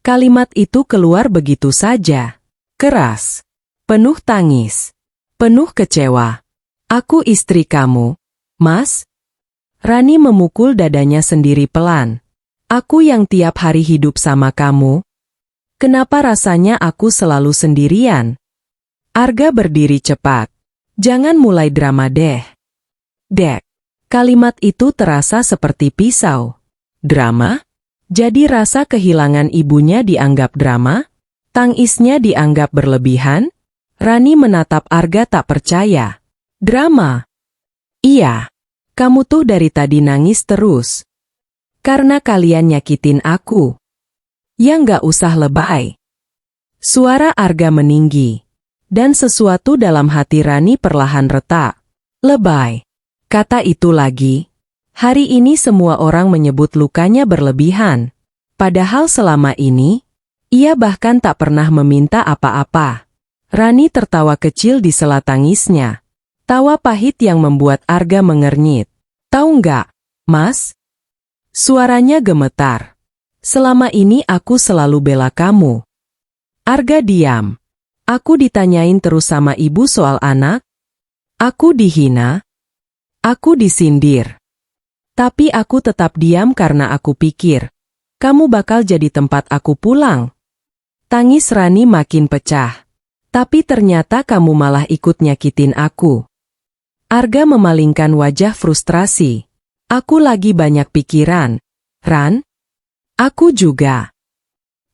Kalimat itu keluar begitu saja. Keras, penuh tangis, penuh kecewa. Aku istri kamu, Mas? Rani memukul dadanya sendiri pelan. Aku yang tiap hari hidup sama kamu. Kenapa rasanya aku selalu sendirian? Arga berdiri cepat. Jangan mulai drama deh. Dek, kalimat itu terasa seperti pisau. Drama? Jadi rasa kehilangan ibunya dianggap drama? Tangisnya dianggap berlebihan? Rani menatap Arga tak percaya. Drama? Iya. Kamu tuh dari tadi nangis terus. Karena kalian nyakitin aku. Ya nggak usah lebay. Suara Arga meninggi. Dan sesuatu dalam hati Rani perlahan retak. Lebay. Kata itu lagi. Hari ini semua orang menyebut lukanya berlebihan. Padahal selama ini, ia bahkan tak pernah meminta apa-apa. Rani tertawa kecil di sela tangisnya. Tawa pahit yang membuat Arga mengernyit. Tahu nggak, Mas? Suaranya gemetar. Selama ini aku selalu bela kamu. Arga diam. Aku ditanyain terus sama ibu soal anak. Aku dihina. Aku disindir. Tapi aku tetap diam karena aku pikir, kamu bakal jadi tempat aku pulang. Tangis Rani makin pecah. Tapi ternyata kamu malah ikut nyakitin aku. Arga memalingkan wajah frustrasi. Aku lagi banyak pikiran. Ran? Aku juga.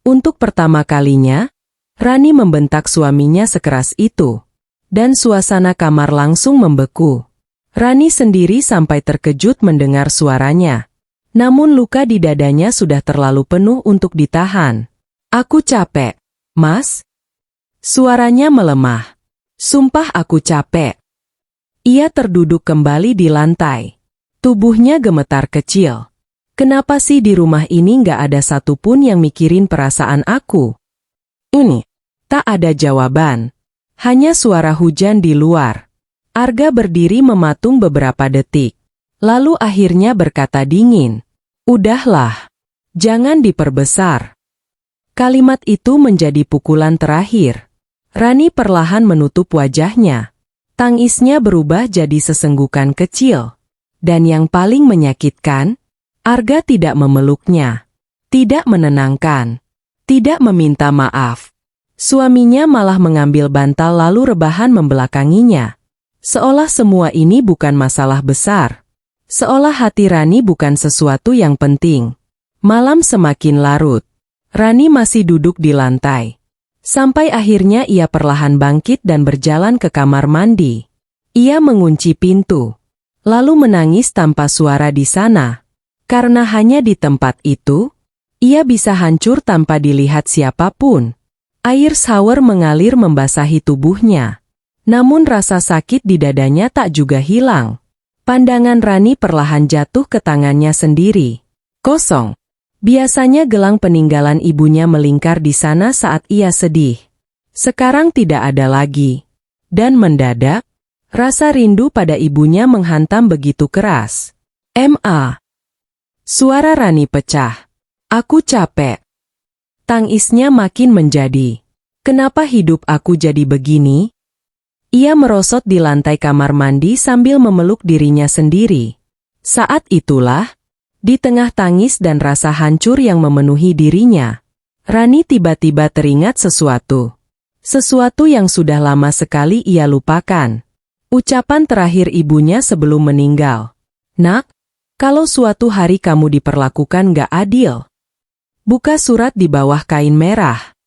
Untuk pertama kalinya, Rani membentak suaminya sekeras itu. Dan suasana kamar langsung membeku. Rani sendiri sampai terkejut mendengar suaranya. Namun luka di dadanya sudah terlalu penuh untuk ditahan. Aku capek, Mas. Suaranya melemah. Sumpah aku capek. Ia terduduk kembali di lantai. Tubuhnya gemetar kecil. Kenapa sih di rumah ini nggak ada satupun yang mikirin perasaan aku? Ini. Tak ada jawaban. Hanya suara hujan di luar. Arga berdiri mematung beberapa detik. Lalu akhirnya berkata dingin. Udahlah. Jangan diperbesar. Kalimat itu menjadi pukulan terakhir. Rani perlahan menutup wajahnya. Tangisnya berubah jadi sesenggukan kecil. Dan yang paling menyakitkan, Arga tidak memeluknya. Tidak menenangkan. Tidak meminta maaf. Suaminya malah mengambil bantal lalu rebahan membelakanginya. Seolah semua ini bukan masalah besar. Seolah hati Rani bukan sesuatu yang penting. Malam semakin larut. Rani masih duduk di lantai. Sampai akhirnya ia perlahan bangkit dan berjalan ke kamar mandi. Ia mengunci pintu. Lalu menangis tanpa suara di sana. Karena hanya di tempat itu, ia bisa hancur tanpa dilihat siapapun. Air shower mengalir membasahi tubuhnya. Namun rasa sakit di dadanya tak juga hilang. Pandangan Rani perlahan jatuh ke tangannya sendiri. Kosong. Biasanya gelang peninggalan ibunya melingkar di sana saat ia sedih. Sekarang tidak ada lagi. Dan mendadak, rasa rindu pada ibunya menghantam begitu keras. Ma. Suara Rani pecah. Aku capek. Tangisnya makin menjadi. Kenapa hidup aku jadi begini? Ia merosot di lantai kamar mandi sambil memeluk dirinya sendiri. Saat itulah, di tengah tangis dan rasa hancur yang memenuhi dirinya, Rani tiba-tiba teringat sesuatu. Sesuatu yang sudah lama sekali ia lupakan. Ucapan terakhir ibunya sebelum meninggal. Nak, kalau suatu hari kamu diperlakukan gak adil, buka surat di bawah kain merah.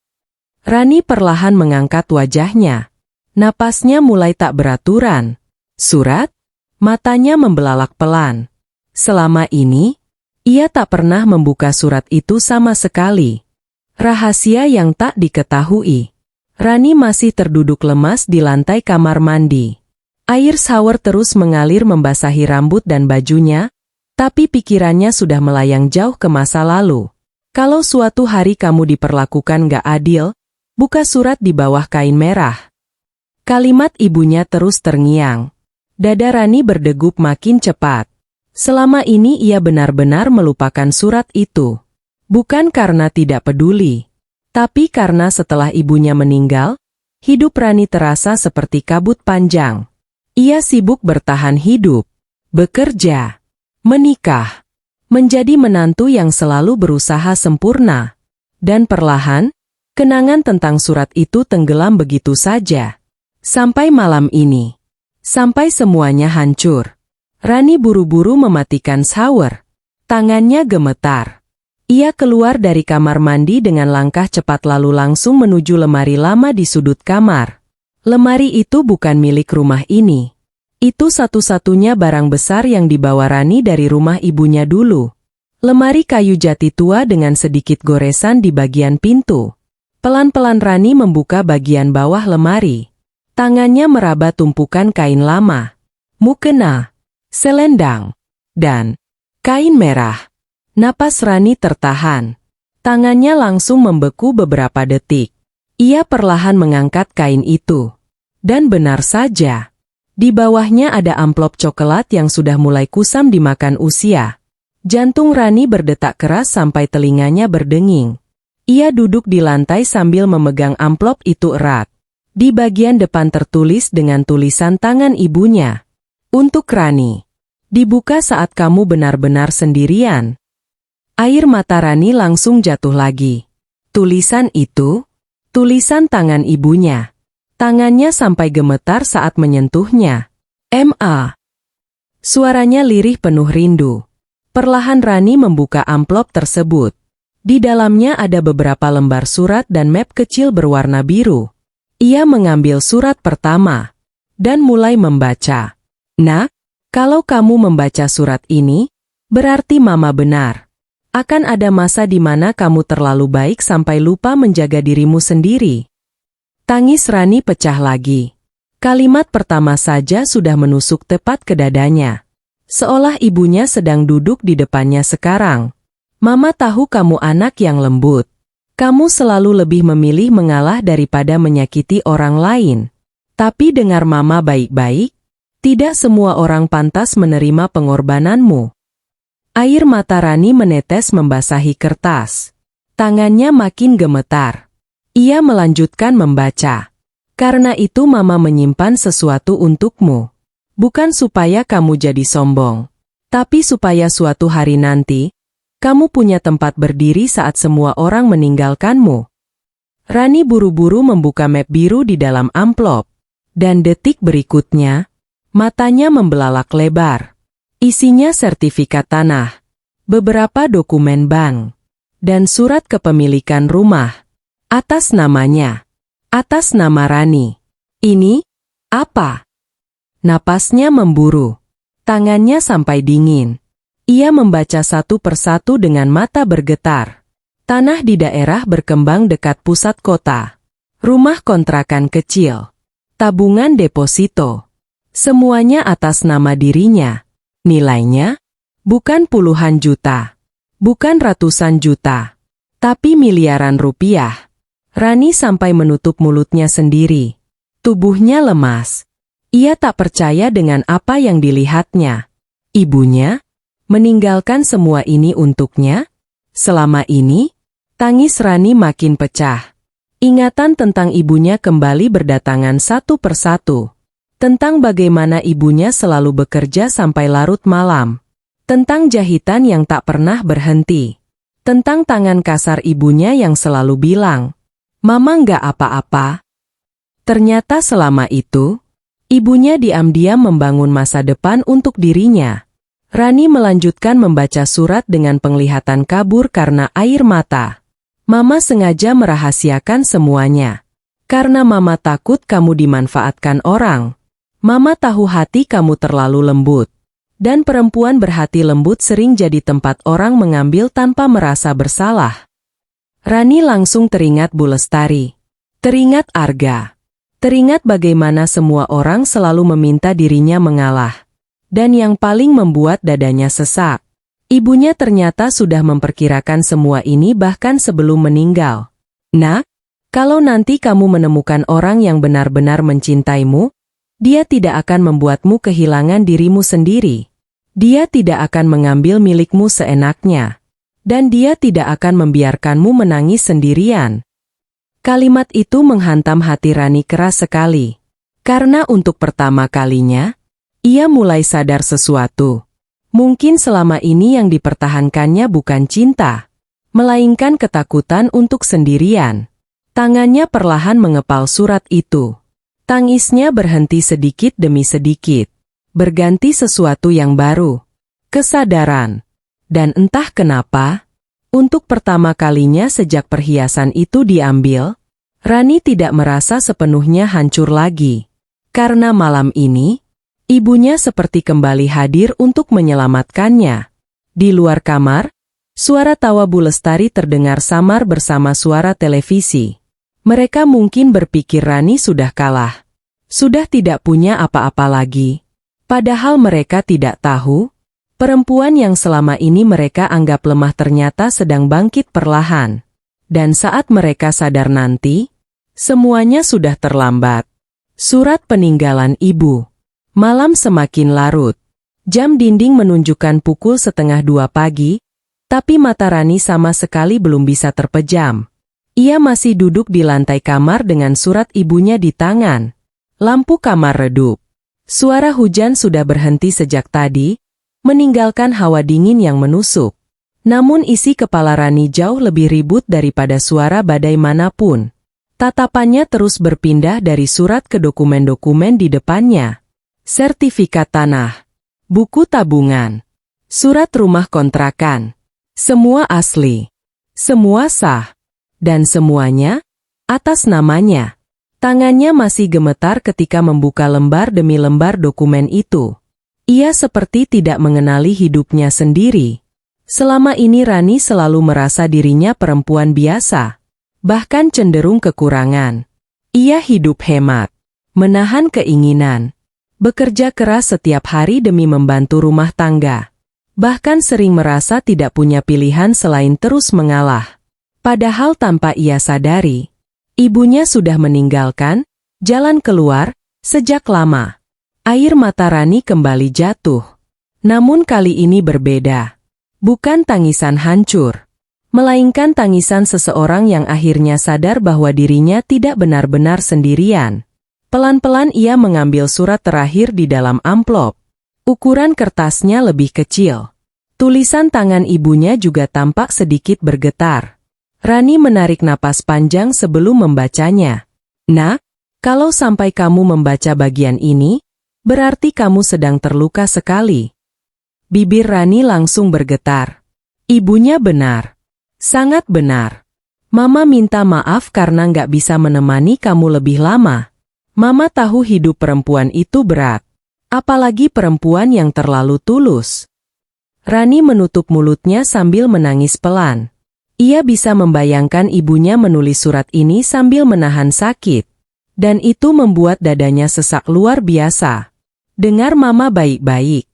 Rani perlahan mengangkat wajahnya. Napasnya mulai tak beraturan. Surat? Matanya membelalak pelan. Selama ini, ia tak pernah membuka surat itu sama sekali. Rahasia yang tak diketahui. Rani masih terduduk lemas di lantai kamar mandi. Air shower terus mengalir membasahi rambut dan bajunya, tapi pikirannya sudah melayang jauh ke masa lalu. Kalau suatu hari kamu diperlakukan gak adil, buka surat di bawah kain merah. Kalimat ibunya terus terngiang. Dada Rani berdegup makin cepat. Selama ini ia benar-benar melupakan surat itu. Bukan karena tidak peduli, tapi karena setelah ibunya meninggal, hidup Rani terasa seperti kabut panjang. Ia sibuk bertahan hidup, bekerja, menikah, menjadi menantu yang selalu berusaha sempurna. Dan perlahan, kenangan tentang surat itu tenggelam begitu saja. Sampai malam ini. Sampai semuanya hancur. Rani buru-buru mematikan shower. Tangannya gemetar. Ia keluar dari kamar mandi dengan langkah cepat lalu langsung menuju lemari lama di sudut kamar. Lemari itu bukan milik rumah ini. Itu satu-satunya barang besar yang dibawa Rani dari rumah ibunya dulu. Lemari kayu jati tua dengan sedikit goresan di bagian pintu. Pelan-pelan Rani membuka bagian bawah lemari. Tangannya meraba tumpukan kain lama. Mukena, selendang, dan kain merah. Napas Rani tertahan. Tangannya langsung membeku beberapa detik. Ia perlahan mengangkat kain itu. Dan benar saja, di bawahnya ada amplop coklat yang sudah mulai kusam dimakan usia. Jantung Rani berdetak keras sampai telinganya berdenging. Ia duduk di lantai sambil memegang amplop itu erat. Di bagian depan tertulis dengan tulisan tangan ibunya. Untuk Rani. Dibuka saat kamu benar-benar sendirian. Air mata Rani langsung jatuh lagi. Tulisan itu, tulisan tangan ibunya. Tangannya sampai gemetar saat menyentuhnya. Ma. Suaranya lirih penuh rindu. Perlahan Rani membuka amplop tersebut. Di dalamnya ada beberapa lembar surat dan map kecil berwarna biru. Ia mengambil surat pertama dan mulai membaca. "Nak, kalau kamu membaca surat ini, berarti Mama benar. Akan ada masa di mana kamu terlalu baik sampai lupa menjaga dirimu sendiri." Tangis Rani pecah lagi. Kalimat pertama saja sudah menusuk tepat ke dadanya. Seolah ibunya sedang duduk di depannya sekarang. "Mama tahu kamu anak yang lembut. Kamu selalu lebih memilih mengalah daripada menyakiti orang lain. Tapi dengar Mama baik-baik, tidak semua orang pantas menerima pengorbananmu." Air mata Rani menetes membasahi kertas. Tangannya makin gemetar. Ia melanjutkan membaca. "Karena itu Mama menyimpan sesuatu untukmu. Bukan supaya kamu jadi sombong, tapi supaya suatu hari nanti, kamu punya tempat berdiri saat semua orang meninggalkanmu." Rani buru-buru membuka map biru di dalam amplop. Dan detik berikutnya, matanya membelalak lebar. Isinya sertifikat tanah, beberapa dokumen bank, dan surat kepemilikan rumah. Atas namanya, atas nama Rani. Ini, apa? Napasnya memburu. Tangannya sampai dingin. Ia membaca satu persatu dengan mata bergetar. Tanah di daerah berkembang dekat pusat kota. Rumah kontrakan kecil. Tabungan deposito. Semuanya atas nama dirinya. Nilainya bukan puluhan juta, bukan ratusan juta, tapi miliaran rupiah. Rani sampai menutup mulutnya sendiri. Tubuhnya lemas. Ia tak percaya dengan apa yang dilihatnya. Ibunya meninggalkan semua ini untuknya? Selama ini, tangis Rani makin pecah. Ingatan tentang ibunya kembali berdatangan satu persatu. Tentang bagaimana ibunya selalu bekerja sampai larut malam. Tentang jahitan yang tak pernah berhenti. Tentang tangan kasar ibunya yang selalu bilang, "Mama nggak apa-apa." Ternyata selama itu, ibunya diam-diam membangun masa depan untuk dirinya. Rani melanjutkan membaca surat dengan penglihatan kabur karena air mata. "Mama sengaja merahasiakan semuanya. Karena Mama takut kamu dimanfaatkan orang. Mama tahu hati kamu terlalu lembut. Dan perempuan berhati lembut sering jadi tempat orang mengambil tanpa merasa bersalah." Rani langsung teringat Bu Lestari. Teringat Arga. Teringat bagaimana semua orang selalu meminta dirinya mengalah. Dan yang paling membuat dadanya sesak, ibunya ternyata sudah memperkirakan semua ini bahkan sebelum meninggal. "Nak, kalau nanti kamu menemukan orang yang benar-benar mencintaimu, dia tidak akan membuatmu kehilangan dirimu sendiri. Dia tidak akan mengambil milikmu seenaknya. Dan dia tidak akan membiarkanmu menangis sendirian." Kalimat itu menghantam hati Rani keras sekali. Karena untuk pertama kalinya, ia mulai sadar sesuatu. Mungkin selama ini yang dipertahankannya bukan cinta, melainkan ketakutan untuk sendirian. Tangannya perlahan mengepal surat itu. Tangisnya berhenti sedikit demi sedikit. Berganti sesuatu yang baru. Kesadaran. Dan entah kenapa, untuk pertama kalinya sejak perhiasan itu diambil, Rani tidak merasa sepenuhnya hancur lagi. Karena malam ini, ibunya seperti kembali hadir untuk menyelamatkannya. Di luar kamar, suara tawa Bu Lestari terdengar samar bersama suara televisi. Mereka mungkin berpikir Rani sudah kalah. Sudah tidak punya apa-apa lagi. Padahal mereka tidak tahu, perempuan yang selama ini mereka anggap lemah ternyata sedang bangkit perlahan. Dan saat mereka sadar nanti, semuanya sudah terlambat. Surat peninggalan ibu. Malam semakin larut. Jam dinding menunjukkan pukul 1:30 pagi, tapi mata Rani sama sekali belum bisa terpejam. Ia masih duduk di lantai kamar dengan surat ibunya di tangan. Lampu kamar redup. Suara hujan sudah berhenti sejak tadi, meninggalkan hawa dingin yang menusuk. Namun isi kepala Rani jauh lebih ribut daripada suara badai manapun. Tatapannya terus berpindah dari surat ke dokumen-dokumen di depannya. Sertifikat tanah, buku tabungan, Surat rumah kontrakan. Semua asli. Semua sah. Dan semuanya atas namanya. Tangannya masih gemetar ketika membuka lembar demi lembar dokumen itu. Ia seperti tidak mengenali hidupnya sendiri. Selama ini Rani selalu merasa dirinya perempuan biasa, bahkan cenderung kekurangan. Ia hidup hemat, menahan keinginan, bekerja keras setiap hari demi membantu rumah tangga. Bahkan sering merasa tidak punya pilihan selain terus mengalah. Padahal tanpa ia sadari, ibunya sudah meninggalkan jalan keluar sejak lama. Air mata Rani kembali jatuh. Namun kali ini berbeda. Bukan tangisan hancur, melainkan tangisan seseorang yang akhirnya sadar bahwa dirinya tidak benar-benar sendirian. Pelan-pelan ia mengambil surat terakhir di dalam amplop. Ukuran kertasnya lebih kecil. Tulisan tangan ibunya juga tampak sedikit bergetar. Rani menarik napas panjang sebelum membacanya. "Nak, kalau sampai kamu membaca bagian ini, berarti kamu sedang terluka sekali." Bibir Rani langsung bergetar. Ibunya benar. Sangat benar. "Mama minta maaf karena nggak bisa menemani kamu lebih lama. Mama tahu hidup perempuan itu berat. Apalagi perempuan yang terlalu tulus." Rani menutup mulutnya sambil menangis pelan. Ia bisa membayangkan ibunya menulis surat ini sambil menahan sakit. Dan itu membuat dadanya sesak luar biasa. "Dengar Mama baik-baik.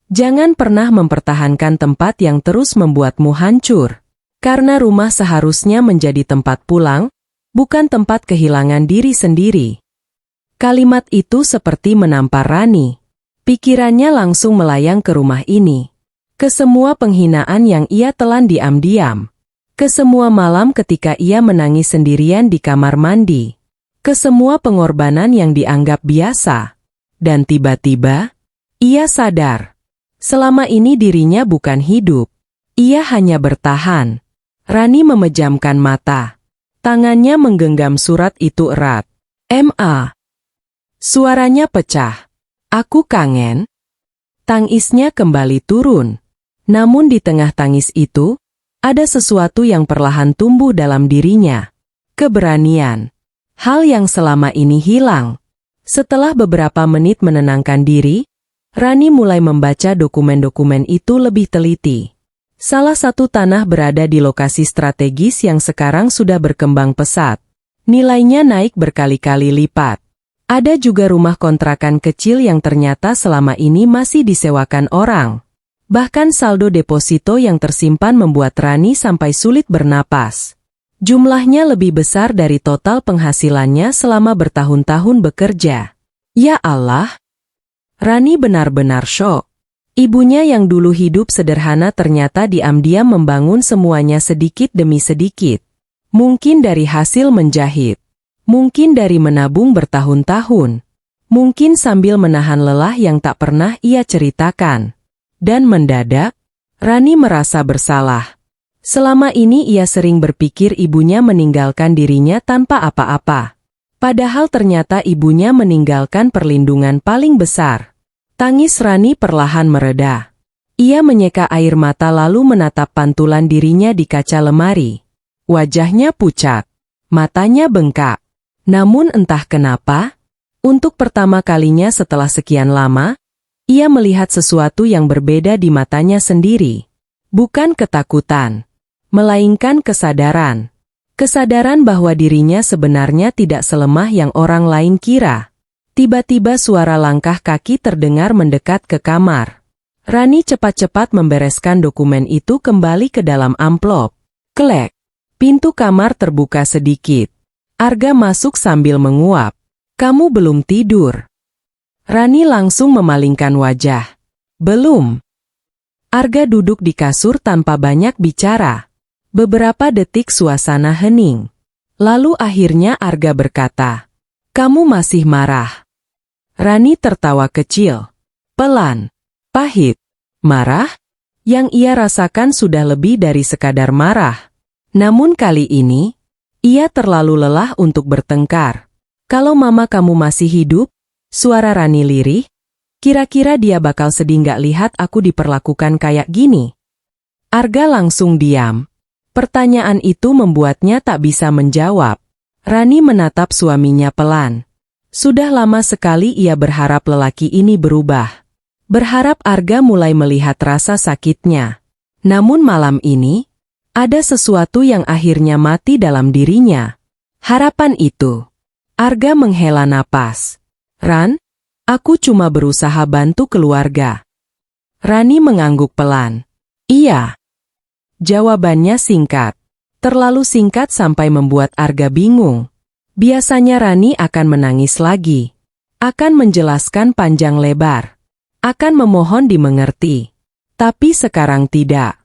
Jangan pernah mempertahankan tempat yang terus membuatmu hancur. Karena rumah seharusnya menjadi tempat pulang, bukan tempat kehilangan diri sendiri." Kalimat itu seperti menampar Rani. Pikirannya langsung melayang ke rumah ini. Ke semua penghinaan yang ia telan diam-diam. Ke semua malam ketika ia menangis sendirian di kamar mandi. Ke semua pengorbanan yang dianggap biasa. Dan tiba-tiba, ia sadar. Selama ini dirinya bukan hidup. Ia hanya bertahan. Rani memejamkan mata. Tangannya menggenggam surat itu erat. "Ma." Suaranya pecah. "Aku kangen." Tangisnya kembali turun. Namun di tengah tangis itu, ada sesuatu yang perlahan tumbuh dalam dirinya. Keberanian. Hal yang selama ini hilang. Setelah beberapa menit menenangkan diri, Rani mulai membaca dokumen-dokumen itu lebih teliti. Salah satu tanah berada di lokasi strategis yang sekarang sudah berkembang pesat. Nilainya naik berkali-kali lipat. Ada juga rumah kontrakan kecil yang ternyata selama ini masih disewakan orang. Bahkan saldo deposito yang tersimpan membuat Rani sampai sulit bernapas. Jumlahnya lebih besar dari total penghasilannya selama bertahun-tahun bekerja. Ya Allah! Rani benar-benar syok. Ibunya yang dulu hidup sederhana ternyata diam-diam membangun semuanya sedikit demi sedikit. Mungkin dari hasil menjahit. Mungkin dari menabung bertahun-tahun. Mungkin sambil menahan lelah yang tak pernah ia ceritakan. Dan mendadak, Rani merasa bersalah. Selama ini ia sering berpikir ibunya meninggalkan dirinya tanpa apa-apa. Padahal ternyata ibunya meninggalkan perlindungan paling besar. Tangis Rani perlahan mereda. Ia menyeka air mata lalu menatap pantulan dirinya di kaca lemari. Wajahnya pucat. Matanya bengkak. Namun entah kenapa, untuk pertama kalinya setelah sekian lama, ia melihat sesuatu yang berbeda di matanya sendiri. Bukan ketakutan, melainkan kesadaran. Kesadaran bahwa dirinya sebenarnya tidak selemah yang orang lain kira. Tiba-tiba suara langkah kaki terdengar mendekat ke kamar. Rani cepat-cepat membereskan dokumen itu kembali ke dalam amplop. Klek. Pintu kamar terbuka sedikit. Arga masuk sambil menguap. "Kamu belum tidur?" Rani langsung memalingkan wajah. "Belum." Arga duduk di kasur tanpa banyak bicara. Beberapa detik suasana hening. Lalu akhirnya Arga berkata, "Kamu masih marah?" Rani tertawa kecil. Pelan. Pahit. Marah? Yang ia rasakan sudah lebih dari sekadar marah. Namun kali ini, ia terlalu lelah untuk bertengkar. "Kalau mama kamu masih hidup?" Suara Rani lirih. Kira-kira dia bakal sedih nggak lihat aku diperlakukan kayak gini? Arga langsung diam. Pertanyaan itu membuatnya tak bisa menjawab. Rani menatap suaminya pelan. Sudah lama sekali ia berharap lelaki ini berubah. Berharap Arga mulai melihat rasa sakitnya. Namun malam ini, ada sesuatu yang akhirnya mati dalam dirinya. Harapan itu. Arga menghela napas. Ran, aku cuma berusaha bantu keluarga. Rani mengangguk pelan. Iya. Jawabannya singkat. Terlalu singkat sampai membuat Arga bingung. Biasanya Rani akan menangis lagi. Akan menjelaskan panjang lebar. Akan memohon dimengerti. Tapi sekarang tidak.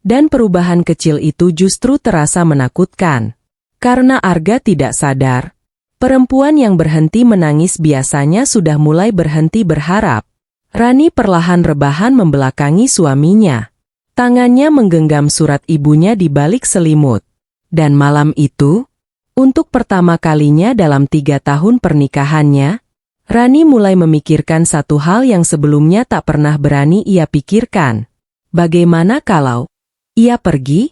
Dan perubahan kecil itu justru terasa menakutkan. Karena Arga tidak sadar. Perempuan yang berhenti menangis biasanya sudah mulai berhenti berharap. Rani perlahan rebahan membelakangi suaminya. Tangannya menggenggam surat ibunya di balik selimut. Dan malam itu, untuk pertama kalinya dalam 3 tahun pernikahannya, Rani mulai memikirkan satu hal yang sebelumnya tak pernah berani ia pikirkan. Bagaimana kalau ia pergi?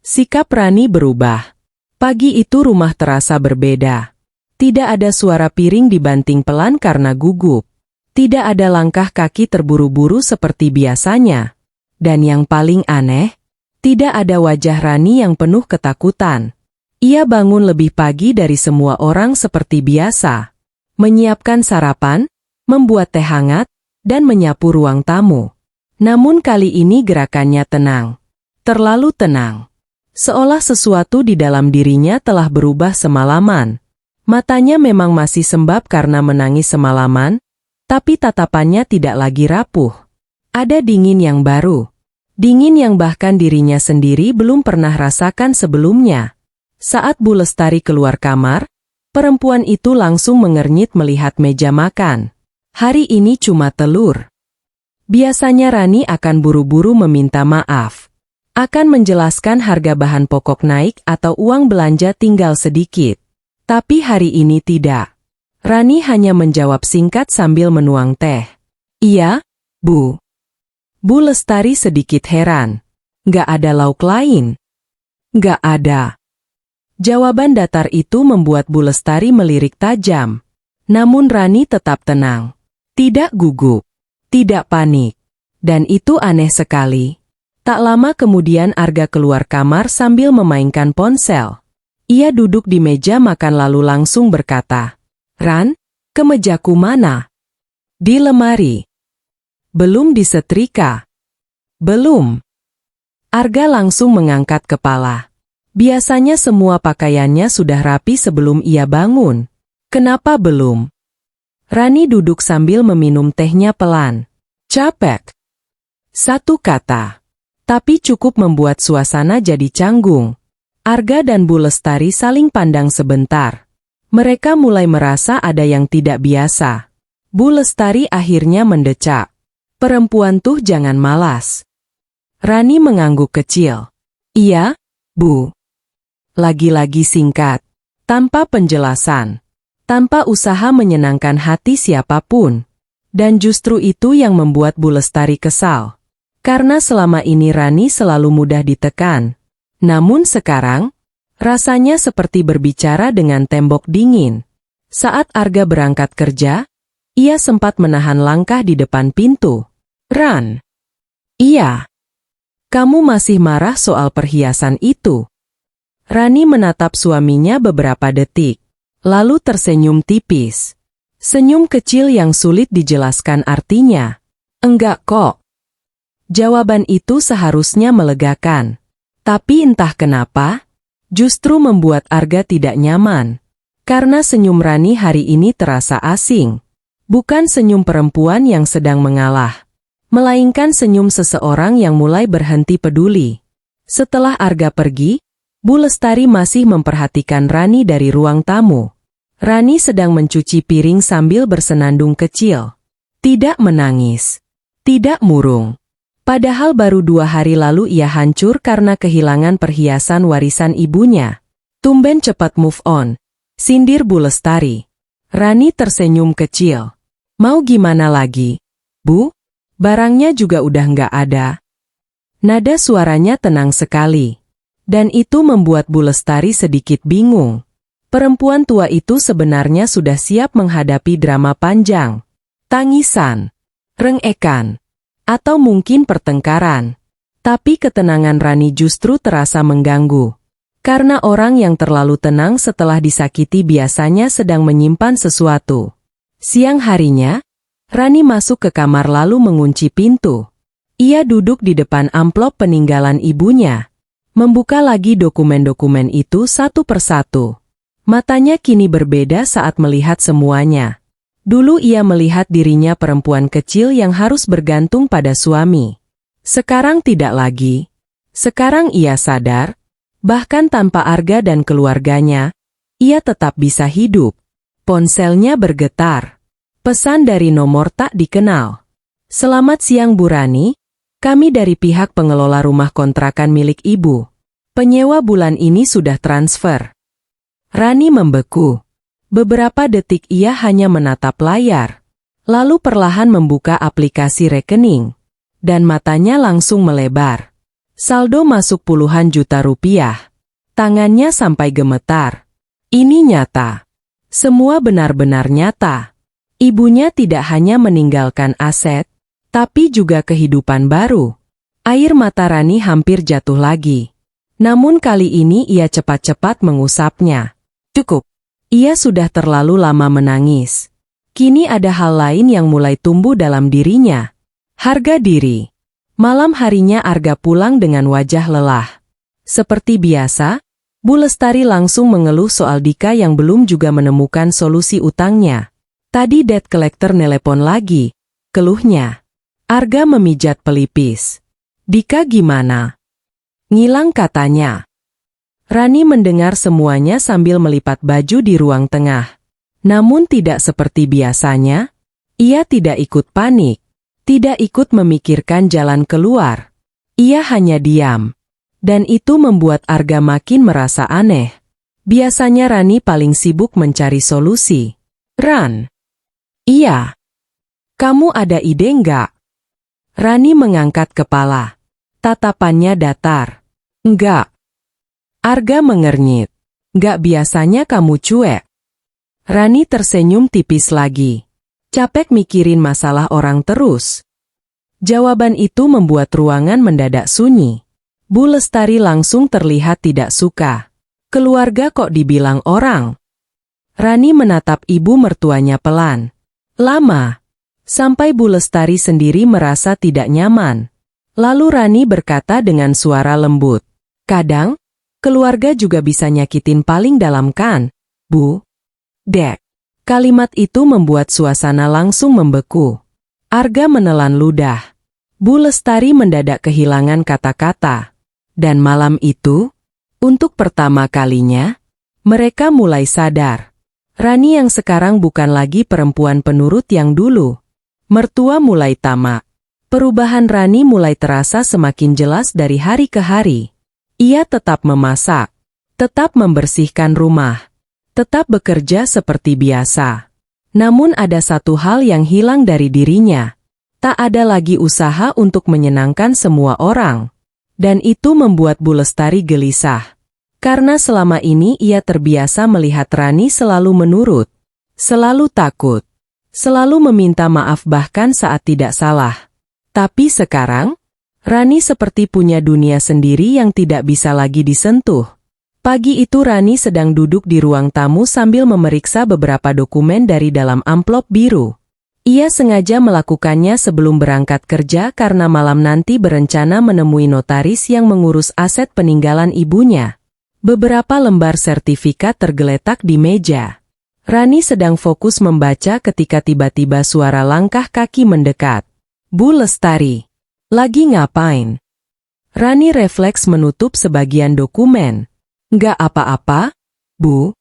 Sikap Rani berubah. Pagi itu rumah terasa berbeda. Tidak ada suara piring dibanting pelan karena gugup. Tidak ada langkah kaki terburu-buru seperti biasanya. Dan yang paling aneh, tidak ada wajah Rani yang penuh ketakutan. Ia bangun lebih pagi dari semua orang seperti biasa. Menyiapkan sarapan, membuat teh hangat, dan menyapu ruang tamu. Namun kali ini gerakannya tenang. Terlalu tenang. Seolah sesuatu di dalam dirinya telah berubah semalaman. Matanya memang masih sembab karena menangis semalaman, tapi tatapannya tidak lagi rapuh. Ada dingin yang baru. Dingin yang bahkan dirinya sendiri belum pernah rasakan sebelumnya. Saat Bu Lestari keluar kamar, perempuan itu langsung mengernyit melihat meja makan. Hari ini cuma telur. Biasanya Rani akan buru-buru meminta maaf. Akan menjelaskan harga bahan pokok naik atau uang belanja tinggal sedikit. Tapi hari ini tidak. Rani hanya menjawab singkat sambil menuang teh. Iya, Bu. Bu Lestari sedikit heran. Nggak ada lauk lain? Nggak ada. Jawaban datar itu membuat Bu Lestari melirik tajam. Namun Rani tetap tenang. Tidak gugup. Tidak panik. Dan itu aneh sekali. Tak lama kemudian Arga keluar kamar sambil memainkan ponsel. Ia duduk di meja makan lalu langsung berkata, Ran, kemejaku mana? Di lemari. Belum disetrika. Belum. Arga langsung mengangkat kepala. Biasanya semua pakaiannya sudah rapi sebelum ia bangun. Kenapa belum? Rani duduk sambil meminum tehnya pelan. Capek. Satu kata. Tapi cukup membuat suasana jadi canggung. Arga dan Bu Lestari saling pandang sebentar. Mereka mulai merasa ada yang tidak biasa. Bu Lestari akhirnya mendecak. Perempuan tuh jangan malas. Rani mengangguk kecil. Iya, Bu. Lagi-lagi singkat. Tanpa penjelasan. Tanpa usaha menyenangkan hati siapapun. Dan justru itu yang membuat Bu Lestari kesal. Karena selama ini Rani selalu mudah ditekan. Namun sekarang, rasanya seperti berbicara dengan tembok dingin. Saat Arga berangkat kerja, ia sempat menahan langkah di depan pintu. Ran. Iya. Kamu masih marah soal perhiasan itu? Rani menatap suaminya beberapa detik. Lalu tersenyum tipis. Senyum kecil yang sulit dijelaskan artinya. Enggak kok. Jawaban itu seharusnya melegakan. Tapi entah kenapa, justru membuat Arga tidak nyaman. Karena senyum Rani hari ini terasa asing. Bukan senyum perempuan yang sedang mengalah. Melainkan senyum seseorang yang mulai berhenti peduli. Setelah Arga pergi, Bu Lestari masih memperhatikan Rani dari ruang tamu. Rani sedang mencuci piring sambil bersenandung kecil. Tidak menangis. Tidak murung. Padahal baru 2 hari lalu ia hancur karena kehilangan perhiasan warisan ibunya. Tumben cepat move on, sindir Bu Lestari. Rani tersenyum kecil. Mau gimana lagi? Bu, barangnya juga udah nggak ada. Nada suaranya tenang sekali. Dan itu membuat Bu Lestari sedikit bingung. Perempuan tua itu sebenarnya sudah siap menghadapi drama panjang. Tangisan, rengekan, atau mungkin pertengkaran. Tapi ketenangan Rani justru terasa mengganggu. Karena orang yang terlalu tenang setelah disakiti biasanya sedang menyimpan sesuatu. Siang harinya, Rani masuk ke kamar lalu mengunci pintu. Ia duduk di depan amplop peninggalan ibunya. Membuka lagi dokumen-dokumen itu satu persatu. Matanya kini berbeda saat melihat semuanya. Dulu ia melihat dirinya perempuan kecil yang harus bergantung pada suami. Sekarang tidak lagi. Sekarang ia sadar, bahkan tanpa Arga dan keluarganya, ia tetap bisa hidup. Ponselnya bergetar. Pesan dari nomor tak dikenal. Selamat siang Bu Rani. Kami dari pihak pengelola rumah kontrakan milik Ibu. Penyewa bulan ini sudah transfer. Rani membeku. Beberapa detik ia hanya menatap layar. Lalu perlahan membuka aplikasi rekening. Dan matanya langsung melebar. Saldo masuk puluhan juta rupiah. Tangannya sampai gemetar. Ini nyata. Semua benar-benar nyata. Ibunya tidak hanya meninggalkan aset, tapi juga kehidupan baru. Air mata Rani hampir jatuh lagi. Namun kali ini ia cepat-cepat mengusapnya. Cukup. Ia sudah terlalu lama menangis. Kini ada hal lain yang mulai tumbuh dalam dirinya. Harga diri. Malam harinya Arga pulang dengan wajah lelah. Seperti biasa, Bu Lestari langsung mengeluh soal Dika yang belum juga menemukan solusi utangnya. Tadi debt collector nelepon lagi, keluhnya. Arga memijat pelipis. Dika gimana? Ngilang katanya. Rani mendengar semuanya sambil melipat baju di ruang tengah. Namun tidak seperti biasanya. Ia tidak ikut panik. Tidak ikut memikirkan jalan keluar. Ia hanya diam. Dan itu membuat Arga makin merasa aneh. Biasanya Rani paling sibuk mencari solusi. Ran. Iya. Kamu ada ide nggak? Rani mengangkat kepala. Tatapannya datar. Enggak. Arga mengernyit. Enggak, biasanya kamu cuek. Rani tersenyum tipis lagi. Capek mikirin masalah orang terus. Jawaban itu membuat ruangan mendadak sunyi. Bu Lestari langsung terlihat tidak suka. Keluarga kok dibilang orang? Rani menatap ibu mertuanya pelan. Lama. Sampai Bu Lestari sendiri merasa tidak nyaman. Lalu Rani berkata dengan suara lembut. Kadang, keluarga juga bisa nyakitin paling dalam kan, Bu? Dek. Kalimat itu membuat suasana langsung membeku. Arga menelan ludah. Bu Lestari mendadak kehilangan kata-kata. Dan malam itu, untuk pertama kalinya, mereka mulai sadar. Rani yang sekarang bukan lagi perempuan penurut yang dulu. Mertua mulai tamak. Perubahan Rani mulai terasa semakin jelas dari hari ke hari. Ia tetap memasak, tetap membersihkan rumah, tetap bekerja seperti biasa. Namun ada satu hal yang hilang dari dirinya. Tak ada lagi usaha untuk menyenangkan semua orang. Dan itu membuat Bu Lestari gelisah. Karena selama ini ia terbiasa melihat Rani selalu menurut, selalu takut. Selalu meminta maaf bahkan saat tidak salah. Tapi sekarang, Rani seperti punya dunia sendiri yang tidak bisa lagi disentuh. Pagi itu Rani sedang duduk di ruang tamu sambil memeriksa beberapa dokumen dari dalam amplop biru. Ia sengaja melakukannya sebelum berangkat kerja karena malam nanti berencana menemui notaris yang mengurus aset peninggalan ibunya. Beberapa lembar sertifikat tergeletak di meja. Rani sedang fokus membaca ketika tiba-tiba suara langkah kaki mendekat. Bu Lestari. Lagi ngapain? Rani refleks menutup sebagian dokumen. Nggak apa-apa, Bu.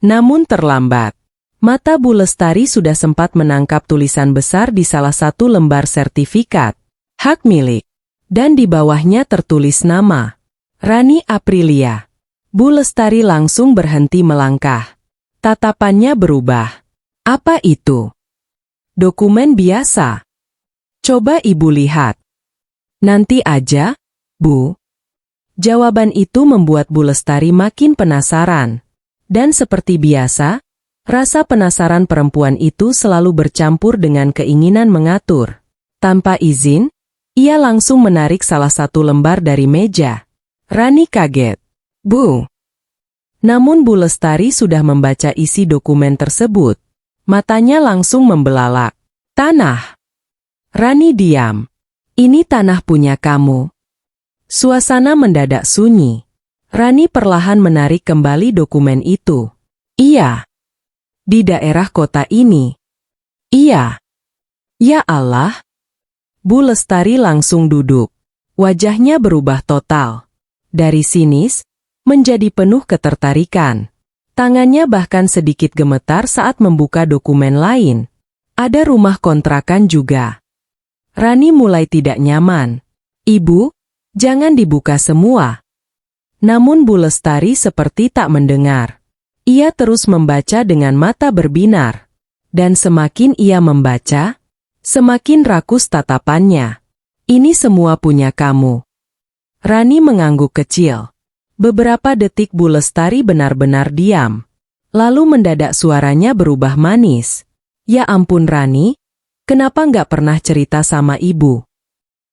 Namun terlambat. Mata Bu Lestari sudah sempat menangkap tulisan besar di salah satu lembar sertifikat. Hak milik. Dan di bawahnya tertulis nama. Rani Aprilia. Bu Lestari langsung berhenti melangkah. Tatapannya berubah. Apa itu? Dokumen biasa. Coba ibu lihat. Nanti aja, Bu. Jawaban itu membuat Bu Lestari makin penasaran. Dan seperti biasa, rasa penasaran perempuan itu selalu bercampur dengan keinginan mengatur. Tanpa izin, ia langsung menarik salah satu lembar dari meja. Rani kaget. Bu. Namun Bu Lestari sudah membaca isi dokumen tersebut. Matanya langsung membelalak. Tanah. Rani diam. Ini tanah punya kamu. Suasana mendadak sunyi. Rani perlahan menarik kembali dokumen itu. Iya. Di daerah kota ini. Iya. Ya Allah. Bu Lestari langsung duduk. Wajahnya berubah total. Dari sinis, menjadi penuh ketertarikan. Tangannya bahkan sedikit gemetar saat membuka dokumen lain. Ada rumah kontrakan juga. Rani mulai tidak nyaman. Ibu, jangan dibuka semua. Namun Bu Lestari seperti tak mendengar. Ia terus membaca dengan mata berbinar. Dan semakin ia membaca, semakin rakus tatapannya. Ini semua punya kamu. Rani mengangguk kecil. Beberapa detik Bu Lestari benar-benar diam. Lalu mendadak suaranya berubah manis. Ya ampun Rani, kenapa nggak pernah cerita sama ibu?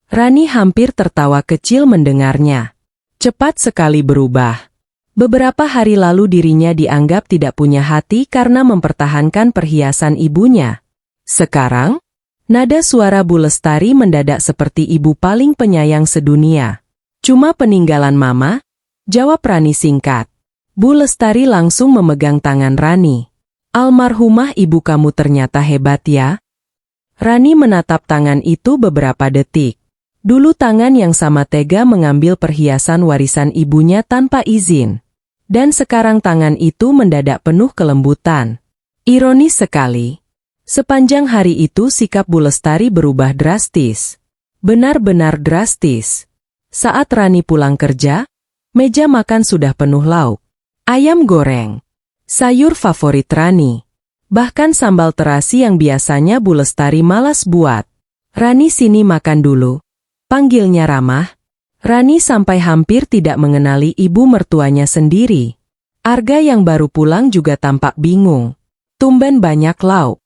Rani hampir tertawa kecil mendengarnya. Cepat sekali berubah. Beberapa hari lalu dirinya dianggap tidak punya hati karena mempertahankan perhiasan ibunya. Sekarang, nada suara Bu Lestari mendadak seperti ibu paling penyayang sedunia. Cuma peninggalan mama, jawab Rani singkat. Bu Lestari langsung memegang tangan Rani. Almarhumah ibu kamu ternyata hebat ya. Rani menatap tangan itu beberapa detik. Dulu tangan yang sama tega mengambil perhiasan warisan ibunya tanpa izin. Dan sekarang tangan itu mendadak penuh kelembutan. Ironis sekali. Sepanjang hari itu sikap Bu Lestari berubah drastis. Benar-benar drastis. Saat Rani pulang kerja, meja makan sudah penuh lauk. Ayam goreng. Sayur favorit Rani. Bahkan sambal terasi yang biasanya Bu Lestari malas buat. Rani sini makan dulu. Panggilnya ramah. Rani sampai hampir tidak mengenali ibu mertuanya sendiri. Arga yang baru pulang juga tampak bingung. Tumben banyak lauk.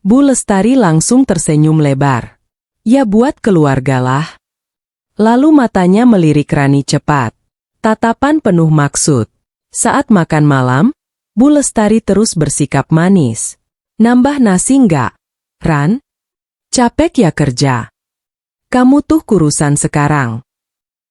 Bu Lestari langsung tersenyum lebar. Ya buat keluargalah. Lalu matanya melirik Rani cepat. Tatapan penuh maksud. Saat makan malam, Bu Lestari terus bersikap manis. Nambah nasi nggak, Ran? Capek ya kerja. Kamu tuh kurusan sekarang.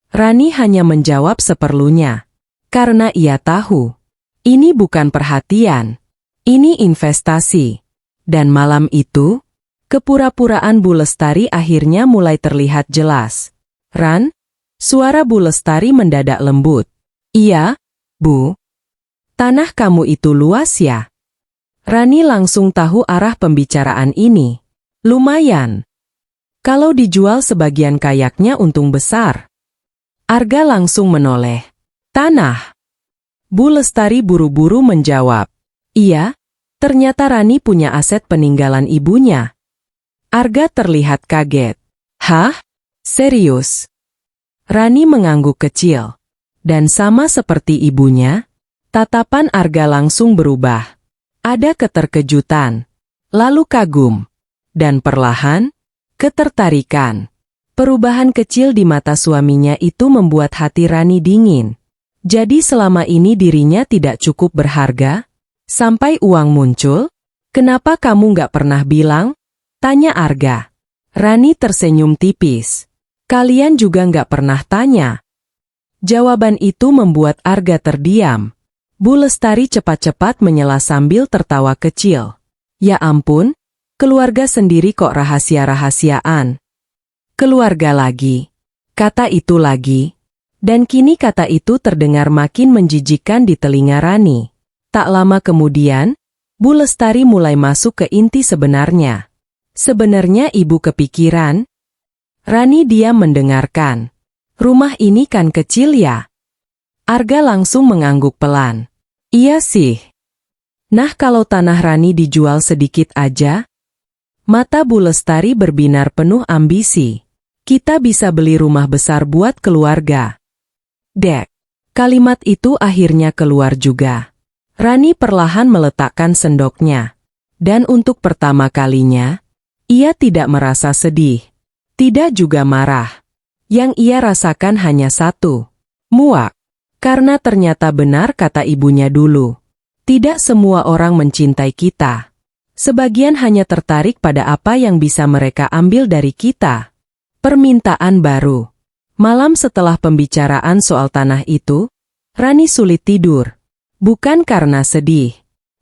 Rani hanya menjawab seperlunya. Karena ia tahu. Ini bukan perhatian. Ini investasi. Dan malam itu, kepura-puraan Bu Lestari akhirnya mulai terlihat jelas. Ran? Suara Bu Lestari mendadak lembut. Iya, Bu. Tanah kamu itu luas ya? Rani langsung tahu arah pembicaraan ini. Lumayan. Kalau dijual sebagian kayaknya untung besar. Arga langsung menoleh. Tanah. Bu Lestari buru-buru menjawab. Iya, ternyata Rani punya aset peninggalan ibunya. Arga terlihat kaget. Hah? Serius? Rani mengangguk kecil. Dan sama seperti ibunya, tatapan Arga langsung berubah. Ada keterkejutan, lalu kagum, dan perlahan, ketertarikan. Perubahan kecil di mata suaminya itu membuat hati Rani dingin. Jadi selama ini dirinya tidak cukup berharga? Sampai uang muncul? Kenapa kamu nggak pernah bilang? Tanya Arga. Rani tersenyum tipis. Kalian juga nggak pernah tanya. Jawaban itu membuat Arga terdiam. Bu Lestari cepat-cepat menyela sambil tertawa kecil. Ya ampun, keluarga sendiri kok rahasia-rahasiaan. Keluarga lagi. Kata itu lagi. Dan kini kata itu terdengar makin menjijikkan di telinga Rani. Tak lama kemudian, Bu Lestari mulai masuk ke inti sebenarnya. Sebenarnya ibu kepikiran. Rani diam mendengarkan. Rumah ini kan kecil ya? Arga langsung mengangguk pelan. Iya sih. Nah kalau tanah Rani dijual sedikit aja? Mata Bu Lestari berbinar penuh ambisi. Kita bisa beli rumah besar buat keluarga. Dek. Kalimat itu akhirnya keluar juga. Rani perlahan meletakkan sendoknya. Dan untuk pertama kalinya, ia tidak merasa sedih. Tidak juga marah. Yang ia rasakan hanya satu. Muak. Karena ternyata benar kata ibunya dulu. Tidak semua orang mencintai kita. Sebagian hanya tertarik pada apa yang bisa mereka ambil dari kita. Permintaan baru. Malam setelah pembicaraan soal tanah itu, Rani sulit tidur. Bukan karena sedih,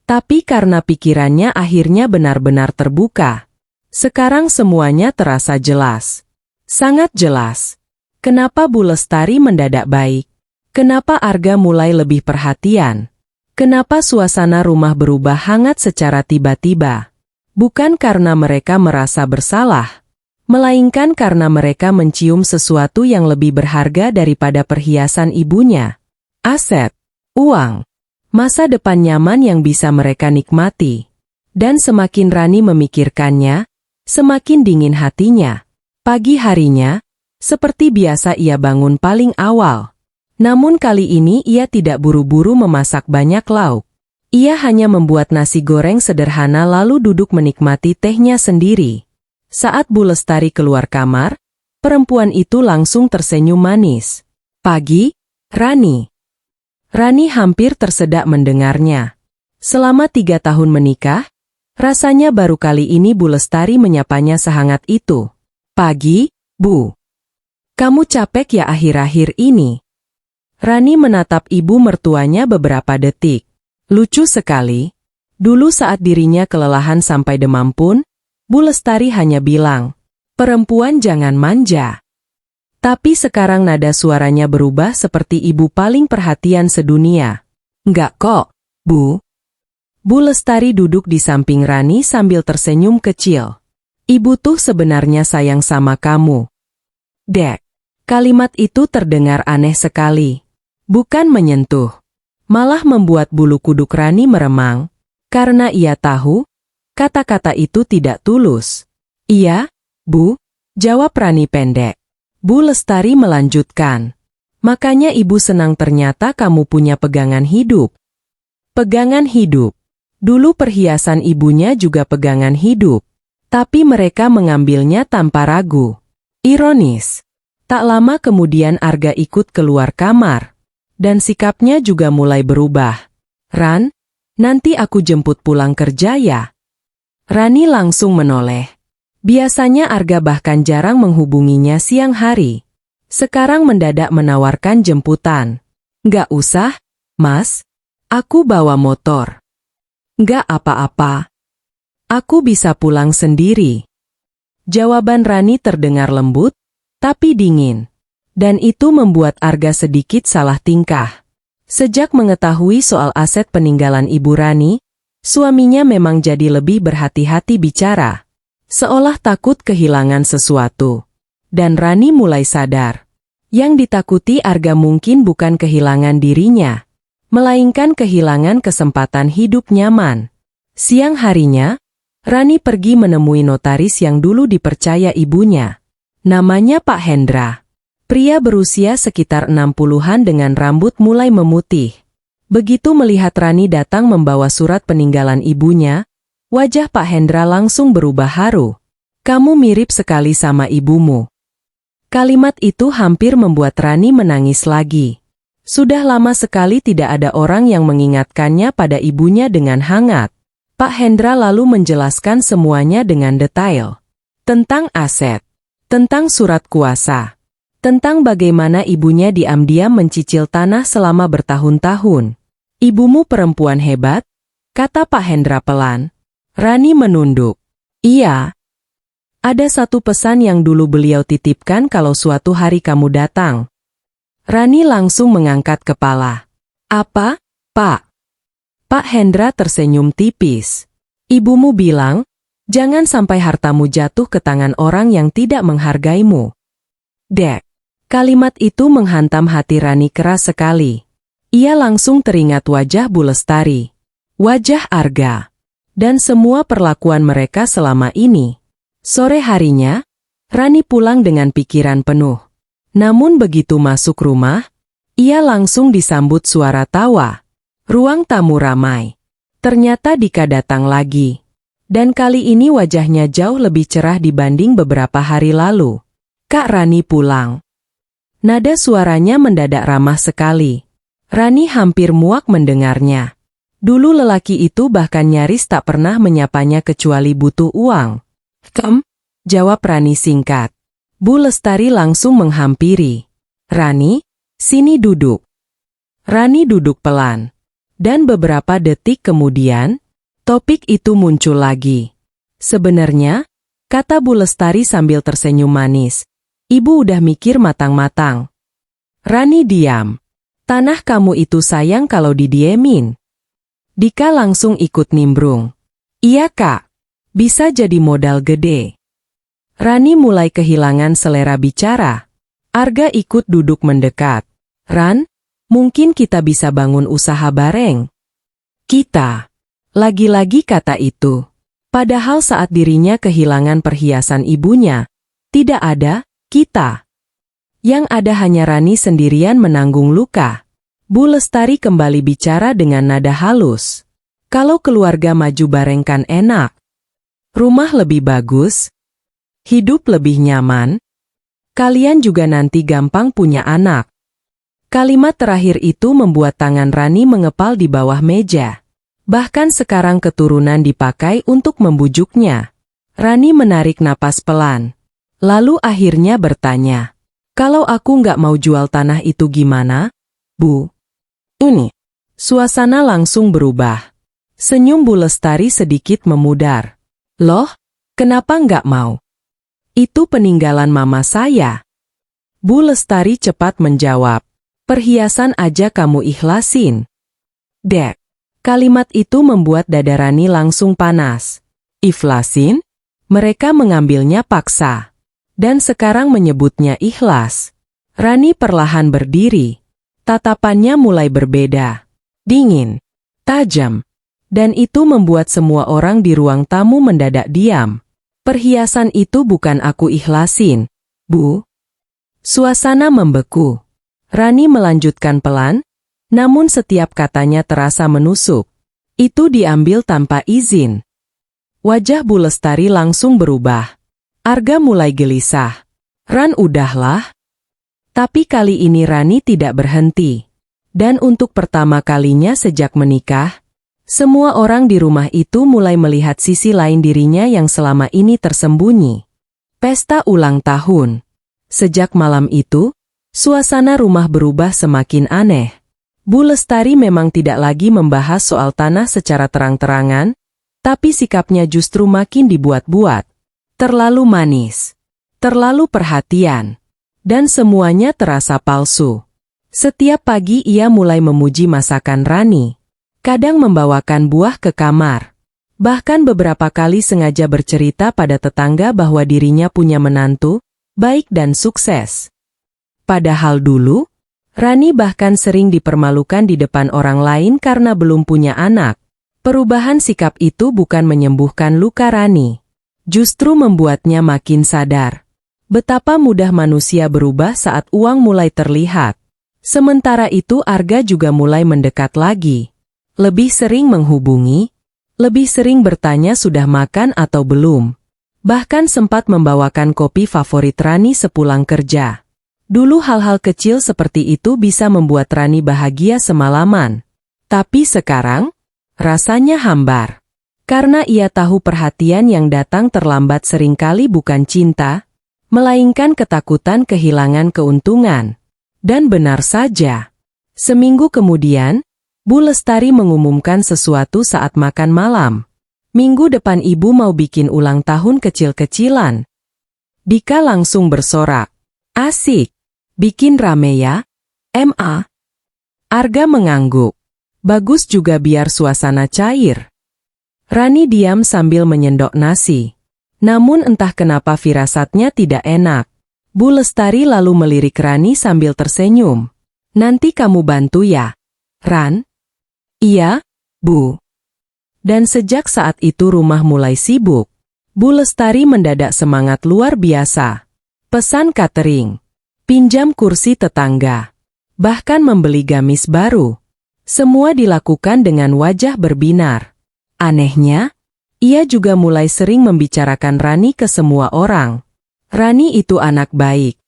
tapi karena pikirannya akhirnya benar-benar terbuka. Sekarang semuanya terasa jelas. Sangat jelas. Kenapa Bu Lestari mendadak baik? Kenapa Arga mulai lebih perhatian? Kenapa suasana rumah berubah hangat secara tiba-tiba? Bukan karena mereka merasa bersalah, melainkan karena mereka mencium sesuatu yang lebih berharga daripada perhiasan ibunya. Aset, uang, masa depan nyaman yang bisa mereka nikmati. Dan semakin Rani memikirkannya, semakin dingin hatinya. Pagi harinya, seperti biasa ia bangun paling awal. Namun kali ini ia tidak buru-buru memasak banyak lauk. Ia hanya membuat nasi goreng sederhana lalu duduk menikmati tehnya sendiri. Saat Bu Lestari keluar kamar, perempuan itu langsung tersenyum manis. Pagi, Rani. Rani hampir tersedak mendengarnya. Selama 3 tahun menikah, rasanya baru kali ini Bu Lestari menyapanya sehangat itu. Pagi, Bu. Kamu capek ya akhir-akhir ini? Rani menatap ibu mertuanya beberapa detik. Lucu sekali. Dulu saat dirinya kelelahan sampai demam pun, Bu Lestari hanya bilang, "Perempuan jangan manja." Tapi sekarang nada suaranya berubah seperti ibu paling perhatian sedunia. "Enggak kok, Bu." Bu Lestari duduk di samping Rani sambil tersenyum kecil. "Ibu tuh sebenarnya sayang sama kamu." Dek. Kalimat itu terdengar aneh sekali. Bukan menyentuh. Malah membuat bulu kuduk Rani meremang. Karena ia tahu, kata-kata itu tidak tulus. "Iya, Bu," jawab Rani pendek. Bu Lestari melanjutkan. "Makanya ibu senang ternyata kamu punya pegangan hidup." Pegangan hidup. Dulu perhiasan ibunya juga pegangan hidup. Tapi mereka mengambilnya tanpa ragu. Ironis. Tak lama kemudian Arga ikut keluar kamar. Dan sikapnya juga mulai berubah. "Ran, nanti aku jemput pulang kerja ya." Rani langsung menoleh. Biasanya Arga bahkan jarang menghubunginya siang hari. Sekarang mendadak menawarkan jemputan. "Nggak usah, Mas. Aku bawa motor." "Nggak apa-apa. Aku bisa pulang sendiri." Jawaban Rani terdengar lembut, tapi dingin. Dan itu membuat Arga sedikit salah tingkah. Sejak mengetahui soal aset peninggalan Ibu Rani, suaminya memang jadi lebih berhati-hati bicara. Seolah takut kehilangan sesuatu. Dan Rani mulai sadar. Yang ditakuti Arga mungkin bukan kehilangan dirinya, melainkan kehilangan kesempatan hidup nyaman. Siang harinya, Rani pergi menemui notaris yang dulu dipercaya ibunya. Namanya Pak Hendra. Pria berusia sekitar 60-an dengan rambut mulai memutih. Begitu melihat Rani datang membawa surat peninggalan ibunya, wajah Pak Hendra langsung berubah haru. "Kamu mirip sekali sama ibumu." Kalimat itu hampir membuat Rani menangis lagi. Sudah lama sekali tidak ada orang yang mengingatkannya pada ibunya dengan hangat. Pak Hendra lalu menjelaskan semuanya dengan detail. Tentang aset, tentang surat kuasa, tentang bagaimana ibunya diam-diam mencicil tanah selama bertahun-tahun. "Ibumu perempuan hebat," kata Pak Hendra pelan. Rani menunduk. "Iya. Ada satu pesan yang dulu beliau titipkan kalau suatu hari kamu datang." Rani langsung mengangkat kepala. "Apa, Pak?" Pak Hendra tersenyum tipis. "Ibumu bilang, jangan sampai hartamu jatuh ke tangan orang yang tidak menghargaimu." Dek. Kalimat itu menghantam hati Rani keras sekali. Ia langsung teringat wajah Bu Lestari. Wajah Arga. dan semua perlakuan mereka selama ini. Sore harinya, Rani pulang dengan pikiran penuh. Namun begitu masuk rumah, ia langsung disambut suara tawa. Ruang tamu ramai. Ternyata Dika datang lagi. Dan kali ini wajahnya jauh lebih cerah dibanding beberapa hari lalu. Kak Rani pulang. Nada suaranya mendadak ramah sekali. Rani hampir muak mendengarnya. Dulu lelaki itu bahkan nyaris tak pernah menyapanya kecuali butuh uang. Jawab Rani singkat. Bu Lestari langsung menghampiri. Rani, sini duduk. Rani duduk pelan. Dan beberapa detik kemudian, topik itu muncul lagi. Sebenarnya, kata Bu Lestari sambil tersenyum manis, ibu udah mikir matang-matang. Rani diam. Tanah kamu itu sayang kalau didiemin. Dika langsung ikut nimbrung. Iya kak, bisa jadi modal gede. Rani mulai kehilangan selera bicara. Arga ikut duduk mendekat. Ran, mungkin kita bisa bangun usaha bareng. Kita. Lagi-lagi kata itu. Padahal saat dirinya kehilangan perhiasan ibunya, tidak ada kita. Yang ada hanya Rani sendirian menanggung luka. Bu Lestari kembali bicara dengan nada halus. Kalau keluarga maju bareng kan enak. Rumah lebih bagus. Hidup lebih nyaman. Kalian juga nanti gampang punya anak. Kalimat terakhir itu membuat tangan Rani mengepal di bawah meja. Bahkan sekarang keturunan dipakai untuk membujuknya. Rani menarik napas pelan. Lalu akhirnya bertanya. Kalau aku nggak mau jual tanah itu gimana, Bu? Ini. Suasana langsung berubah. Senyum Bu Lestari sedikit memudar. Loh, kenapa nggak mau? Itu peninggalan mama saya. Bu Lestari cepat menjawab. Perhiasan aja kamu ikhlasin. Dek. Kalimat itu membuat dada Rani langsung panas. Ikhlasin? Mereka mengambilnya paksa. Dan sekarang menyebutnya ikhlas. Rani perlahan berdiri. Tatapannya mulai berbeda. Dingin. Tajam. Dan itu membuat semua orang di ruang tamu mendadak diam. Perhiasan itu bukan aku ikhlasin, Bu. Suasana membeku. Rani melanjutkan pelan, namun setiap katanya terasa menusuk. Itu diambil tanpa izin. Wajah Bu Lestari langsung berubah. Arga mulai gelisah. Ran, udahlah. Tapi kali ini Rani tidak berhenti. Dan untuk pertama kalinya sejak menikah, semua orang di rumah itu mulai melihat sisi lain dirinya yang selama ini tersembunyi. Pesta ulang tahun. Sejak malam itu, suasana rumah berubah semakin aneh. Bu Lestari memang tidak lagi membahas soal tanah secara terang-terangan, tapi sikapnya justru makin dibuat-buat. Terlalu manis. Terlalu perhatian. Dan semuanya terasa palsu. Setiap pagi ia mulai memuji masakan Rani. Kadang membawakan buah ke kamar. Bahkan beberapa kali sengaja bercerita pada tetangga bahwa dirinya punya menantu, baik dan sukses. Padahal dulu, Rani bahkan sering dipermalukan di depan orang lain karena belum punya anak. Perubahan sikap itu bukan menyembuhkan luka Rani. Justru membuatnya makin sadar. Betapa mudah manusia berubah saat uang mulai terlihat. Sementara itu Arga juga mulai mendekat lagi. Lebih sering menghubungi, lebih sering bertanya sudah makan atau belum. Bahkan sempat membawakan kopi favorit Rani sepulang kerja. Dulu hal-hal kecil seperti itu bisa membuat Rani bahagia semalaman. Tapi sekarang, rasanya hambar. Karena ia tahu perhatian yang datang terlambat seringkali bukan cinta, melainkan ketakutan kehilangan keuntungan. Dan benar saja. Seminggu kemudian, Bu Lestari mengumumkan sesuatu saat makan malam. Minggu depan ibu mau bikin ulang tahun kecil-kecilan. Dika langsung bersorak. Asik. Bikin rame ya, Ma. Arga mengangguk. Bagus juga biar suasana cair. Rani diam sambil menyendok nasi. Namun entah kenapa firasatnya tidak enak. Bu Lestari lalu melirik Rani sambil tersenyum. Nanti kamu bantu ya, Ran? Iya, Bu. Dan sejak saat itu rumah mulai sibuk. Bu Lestari mendadak semangat luar biasa. Pesan catering, pinjam kursi tetangga, bahkan membeli gamis baru. Semua dilakukan dengan wajah berbinar. Anehnya, ia juga mulai sering membicarakan Rani ke semua orang. Rani itu anak baik.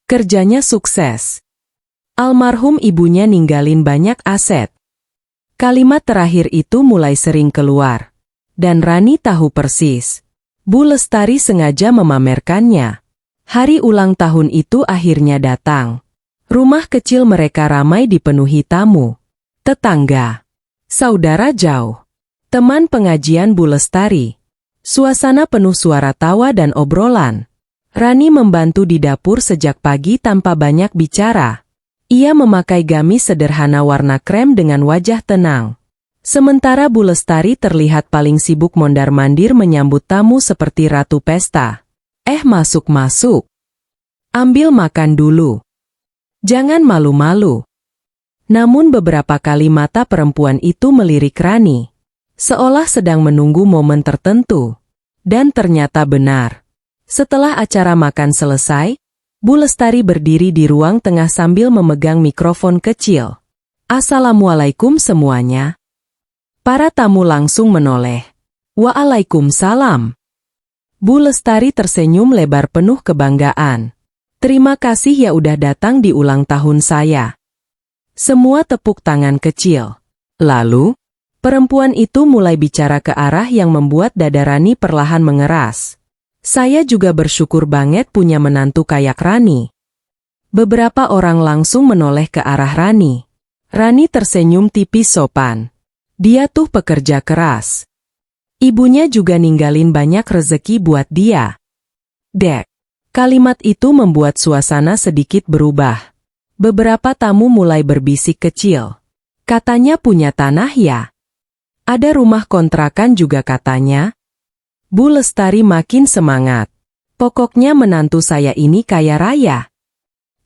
Kerjanya sukses. Almarhum ibunya ninggalin banyak aset. Kalimat terakhir itu mulai sering keluar. Dan Rani tahu persis. Bu Lestari sengaja memamerkannya. Hari ulang tahun itu akhirnya datang. Rumah kecil mereka ramai dipenuhi tamu. Tetangga, saudara jauh, teman pengajian Bu Lestari. Suasana penuh suara tawa dan obrolan. Rani membantu di dapur sejak pagi tanpa banyak bicara. Ia memakai gamis sederhana warna krem dengan wajah tenang. Sementara Bu Lestari terlihat paling sibuk mondar-mandir menyambut tamu seperti ratu pesta. Masuk-masuk. Ambil makan dulu. Jangan malu-malu. Namun beberapa kali mata perempuan itu melirik Rani. Seolah sedang menunggu momen tertentu. Dan ternyata benar. Setelah acara makan selesai, Bu Lestari berdiri di ruang tengah sambil memegang mikrofon kecil. Assalamualaikum semuanya. Para tamu langsung menoleh. Waalaikumsalam. Bu Lestari tersenyum lebar penuh kebanggaan. Terima kasih ya udah datang di ulang tahun saya. Semua tepuk tangan kecil. Lalu, perempuan itu mulai bicara ke arah yang membuat dada Rani perlahan mengeras. Saya juga bersyukur banget punya menantu kayak Rani. Beberapa orang langsung menoleh ke arah Rani. Rani tersenyum tipis sopan. Dia tuh pekerja keras. Ibunya juga ninggalin banyak rezeki buat dia. Dek. Kalimat itu membuat suasana sedikit berubah. Beberapa tamu mulai berbisik kecil. Katanya punya tanah ya? Ada rumah kontrakan juga katanya. Bu Lestari makin semangat. Pokoknya menantu saya ini kaya raya.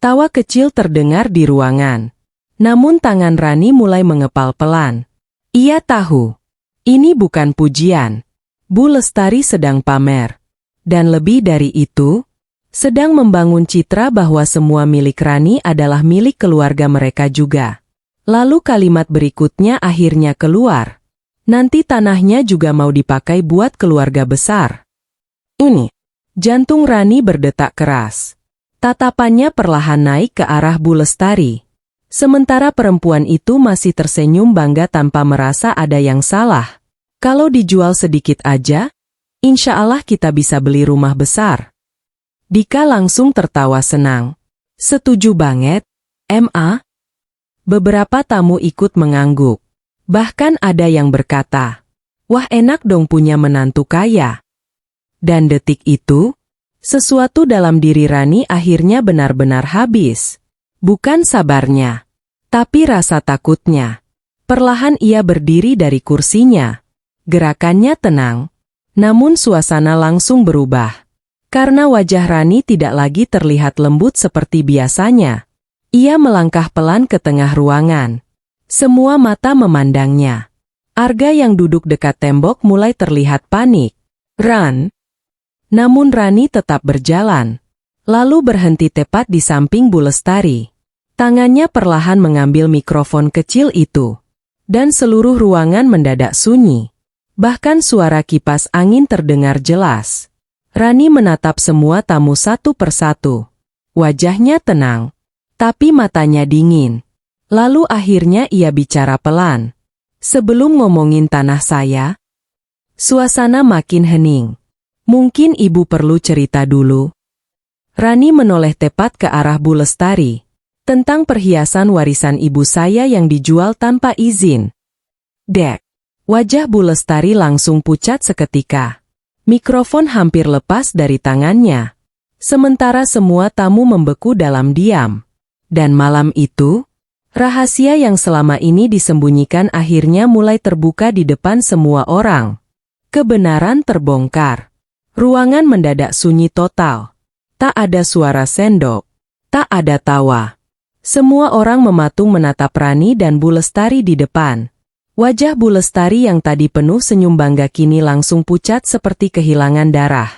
Tawa kecil terdengar di ruangan. Namun tangan Rani mulai mengepal pelan. Ia tahu. Ini bukan pujian. Bu Lestari sedang pamer. Dan lebih dari itu, sedang membangun citra bahwa semua milik Rani adalah milik keluarga mereka juga. Lalu kalimat berikutnya akhirnya keluar. Nanti tanahnya juga mau dipakai buat keluarga besar. Ini. Jantung Rani berdetak keras. Tatapannya perlahan naik ke arah Bu Lestari. Sementara perempuan itu masih tersenyum bangga tanpa merasa ada yang salah. Kalau dijual sedikit aja, insya Allah kita bisa beli rumah besar. Dika langsung tertawa senang. Setuju banget, Ma. Beberapa tamu ikut mengangguk. Bahkan ada yang berkata, wah enak dong punya menantu kaya. Dan detik itu, sesuatu dalam diri Rani akhirnya benar-benar habis. Bukan sabarnya, tapi rasa takutnya. Perlahan ia berdiri dari kursinya. Gerakannya tenang, namun suasana langsung berubah. Karena wajah Rani tidak lagi terlihat lembut seperti biasanya. Ia melangkah pelan ke tengah ruangan. Semua mata memandangnya. Arga yang duduk dekat tembok mulai terlihat panik. Ran. Namun Rani tetap berjalan. Lalu berhenti tepat di samping Bu Lestari. Tangannya perlahan mengambil mikrofon kecil itu. Dan seluruh ruangan mendadak sunyi. Bahkan suara kipas angin terdengar jelas. Rani menatap semua tamu satu persatu. Wajahnya tenang, tapi matanya dingin. Lalu akhirnya ia bicara pelan. Sebelum ngomongin tanah saya, suasana makin hening. Mungkin ibu perlu cerita dulu. Rani menoleh tepat ke arah Bu Lestari. Tentang perhiasan warisan ibu saya yang dijual tanpa izin. Dek, wajah Bu Lestari langsung pucat seketika. Mikrofon hampir lepas dari tangannya. Sementara semua tamu membeku dalam diam. Dan malam itu, rahasia yang selama ini disembunyikan akhirnya mulai terbuka di depan semua orang. Kebenaran terbongkar. Ruangan mendadak sunyi total. Tak ada suara sendok. Tak ada tawa. Semua orang mematung menatap Rani dan Bu Lestari di depan. Wajah Bu Lestari yang tadi penuh senyum bangga kini langsung pucat seperti kehilangan darah.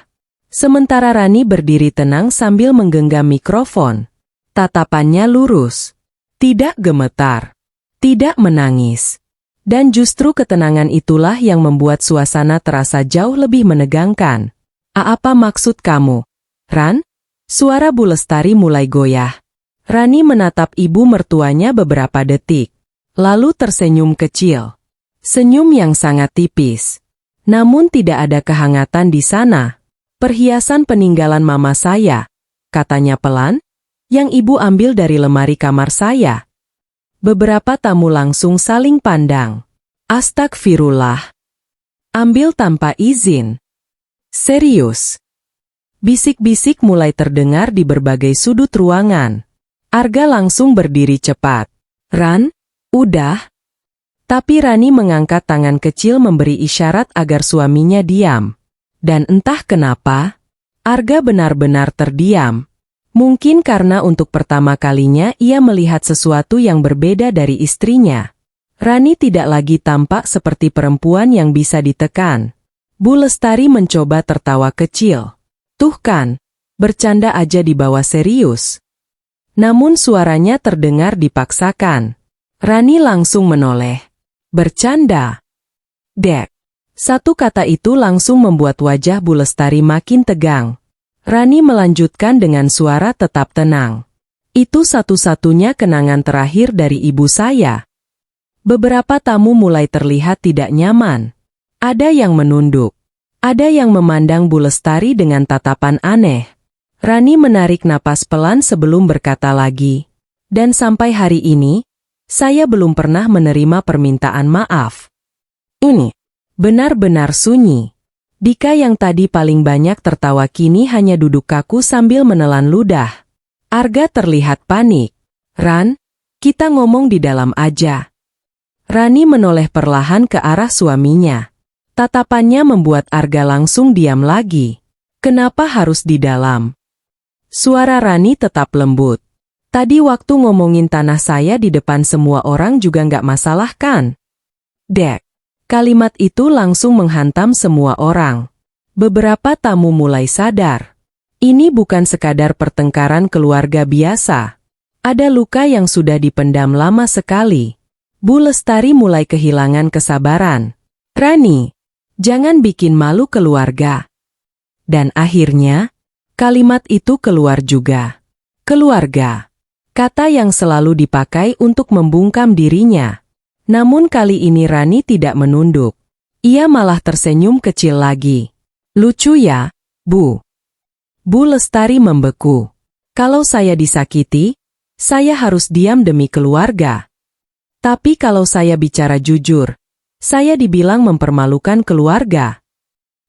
Sementara Rani berdiri tenang sambil menggenggam mikrofon. Tatapannya lurus. Tidak gemetar. Tidak menangis. Dan justru ketenangan itulah yang membuat suasana terasa jauh lebih menegangkan. Apa maksud kamu, Ran? Suara Bu Lestari mulai goyah. Rani menatap ibu mertuanya beberapa detik. Lalu tersenyum kecil. Senyum yang sangat tipis. Namun tidak ada kehangatan di sana. Perhiasan peninggalan mama saya, katanya pelan, yang ibu ambil dari lemari kamar saya. Beberapa tamu langsung saling pandang. Astagfirullah. Ambil tanpa izin. Serius. Bisik-bisik mulai terdengar di berbagai sudut ruangan. Arga langsung berdiri cepat. Ran, udah. Tapi Rani mengangkat tangan kecil memberi isyarat agar suaminya diam. Dan entah kenapa, Arga benar-benar terdiam. Mungkin karena untuk pertama kalinya ia melihat sesuatu yang berbeda dari istrinya. Rani tidak lagi tampak seperti perempuan yang bisa ditekan. Bu Lestari mencoba tertawa kecil. Tuh kan, bercanda aja dibawa serius. Namun suaranya terdengar dipaksakan. Rani langsung menoleh. Bercanda. Dek. Satu kata itu langsung membuat wajah Bu Lestari makin tegang. Rani melanjutkan dengan suara tetap tenang. Itu satu-satunya kenangan terakhir dari ibu saya. Beberapa tamu mulai terlihat tidak nyaman. Ada yang menunduk. Ada yang memandang Bu Lestari dengan tatapan aneh. Rani menarik napas pelan sebelum berkata lagi. Dan sampai hari ini, saya belum pernah menerima permintaan maaf. Ini benar-benar sunyi. Dika yang tadi paling banyak tertawa kini hanya duduk kaku sambil menelan ludah. Arga terlihat panik. Ran, kita ngomong di dalam aja. Rani menoleh perlahan ke arah suaminya. Tatapannya membuat Arga langsung diam lagi. Kenapa harus di dalam? Suara Rani tetap lembut. Tadi waktu ngomongin tanah saya di depan semua orang juga nggak masalah kan? Dek. Kalimat itu langsung menghantam semua orang. Beberapa tamu mulai sadar. Ini bukan sekadar pertengkaran keluarga biasa. Ada luka yang sudah dipendam lama sekali. Bu Lestari mulai kehilangan kesabaran. Rani, jangan bikin malu keluarga. Dan akhirnya, kalimat itu keluar juga. Keluarga. Kata yang selalu dipakai untuk membungkam dirinya. Namun kali ini Rani tidak menunduk. Ia malah tersenyum kecil lagi. Lucu ya, Bu. Bu Lestari membeku. Kalau saya disakiti, saya harus diam demi keluarga. Tapi kalau saya bicara jujur, saya dibilang mempermalukan keluarga.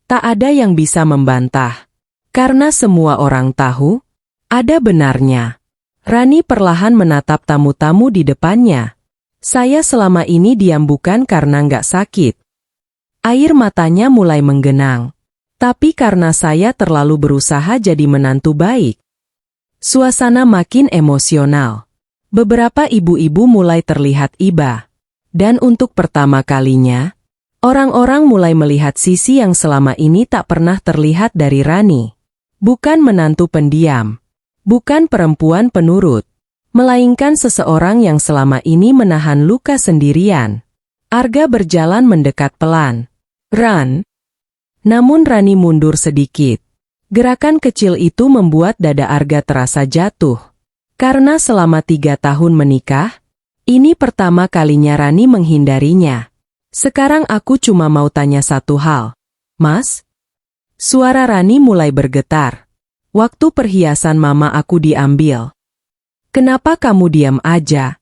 Tak ada yang bisa membantah. Karena semua orang tahu, ada benarnya. Rani perlahan menatap tamu-tamu di depannya. Saya selama ini diam bukan karena nggak sakit. Air matanya mulai menggenang. Tapi karena saya terlalu berusaha jadi menantu baik. Suasana makin emosional. Beberapa ibu-ibu mulai terlihat iba. Dan untuk pertama kalinya, orang-orang mulai melihat sisi yang selama ini tak pernah terlihat dari Rani. Bukan menantu pendiam. Bukan perempuan penurut. Melainkan seseorang yang selama ini menahan luka sendirian. Arga berjalan mendekat pelan. Ran. Namun Rani mundur sedikit. Gerakan kecil itu membuat dada Arga terasa jatuh. Karena selama 3 tahun menikah, ini pertama kalinya Rani menghindarinya. Sekarang aku cuma mau tanya satu hal. Mas? Suara Rani mulai bergetar. Waktu perhiasan mama aku diambil. Kenapa kamu diam aja?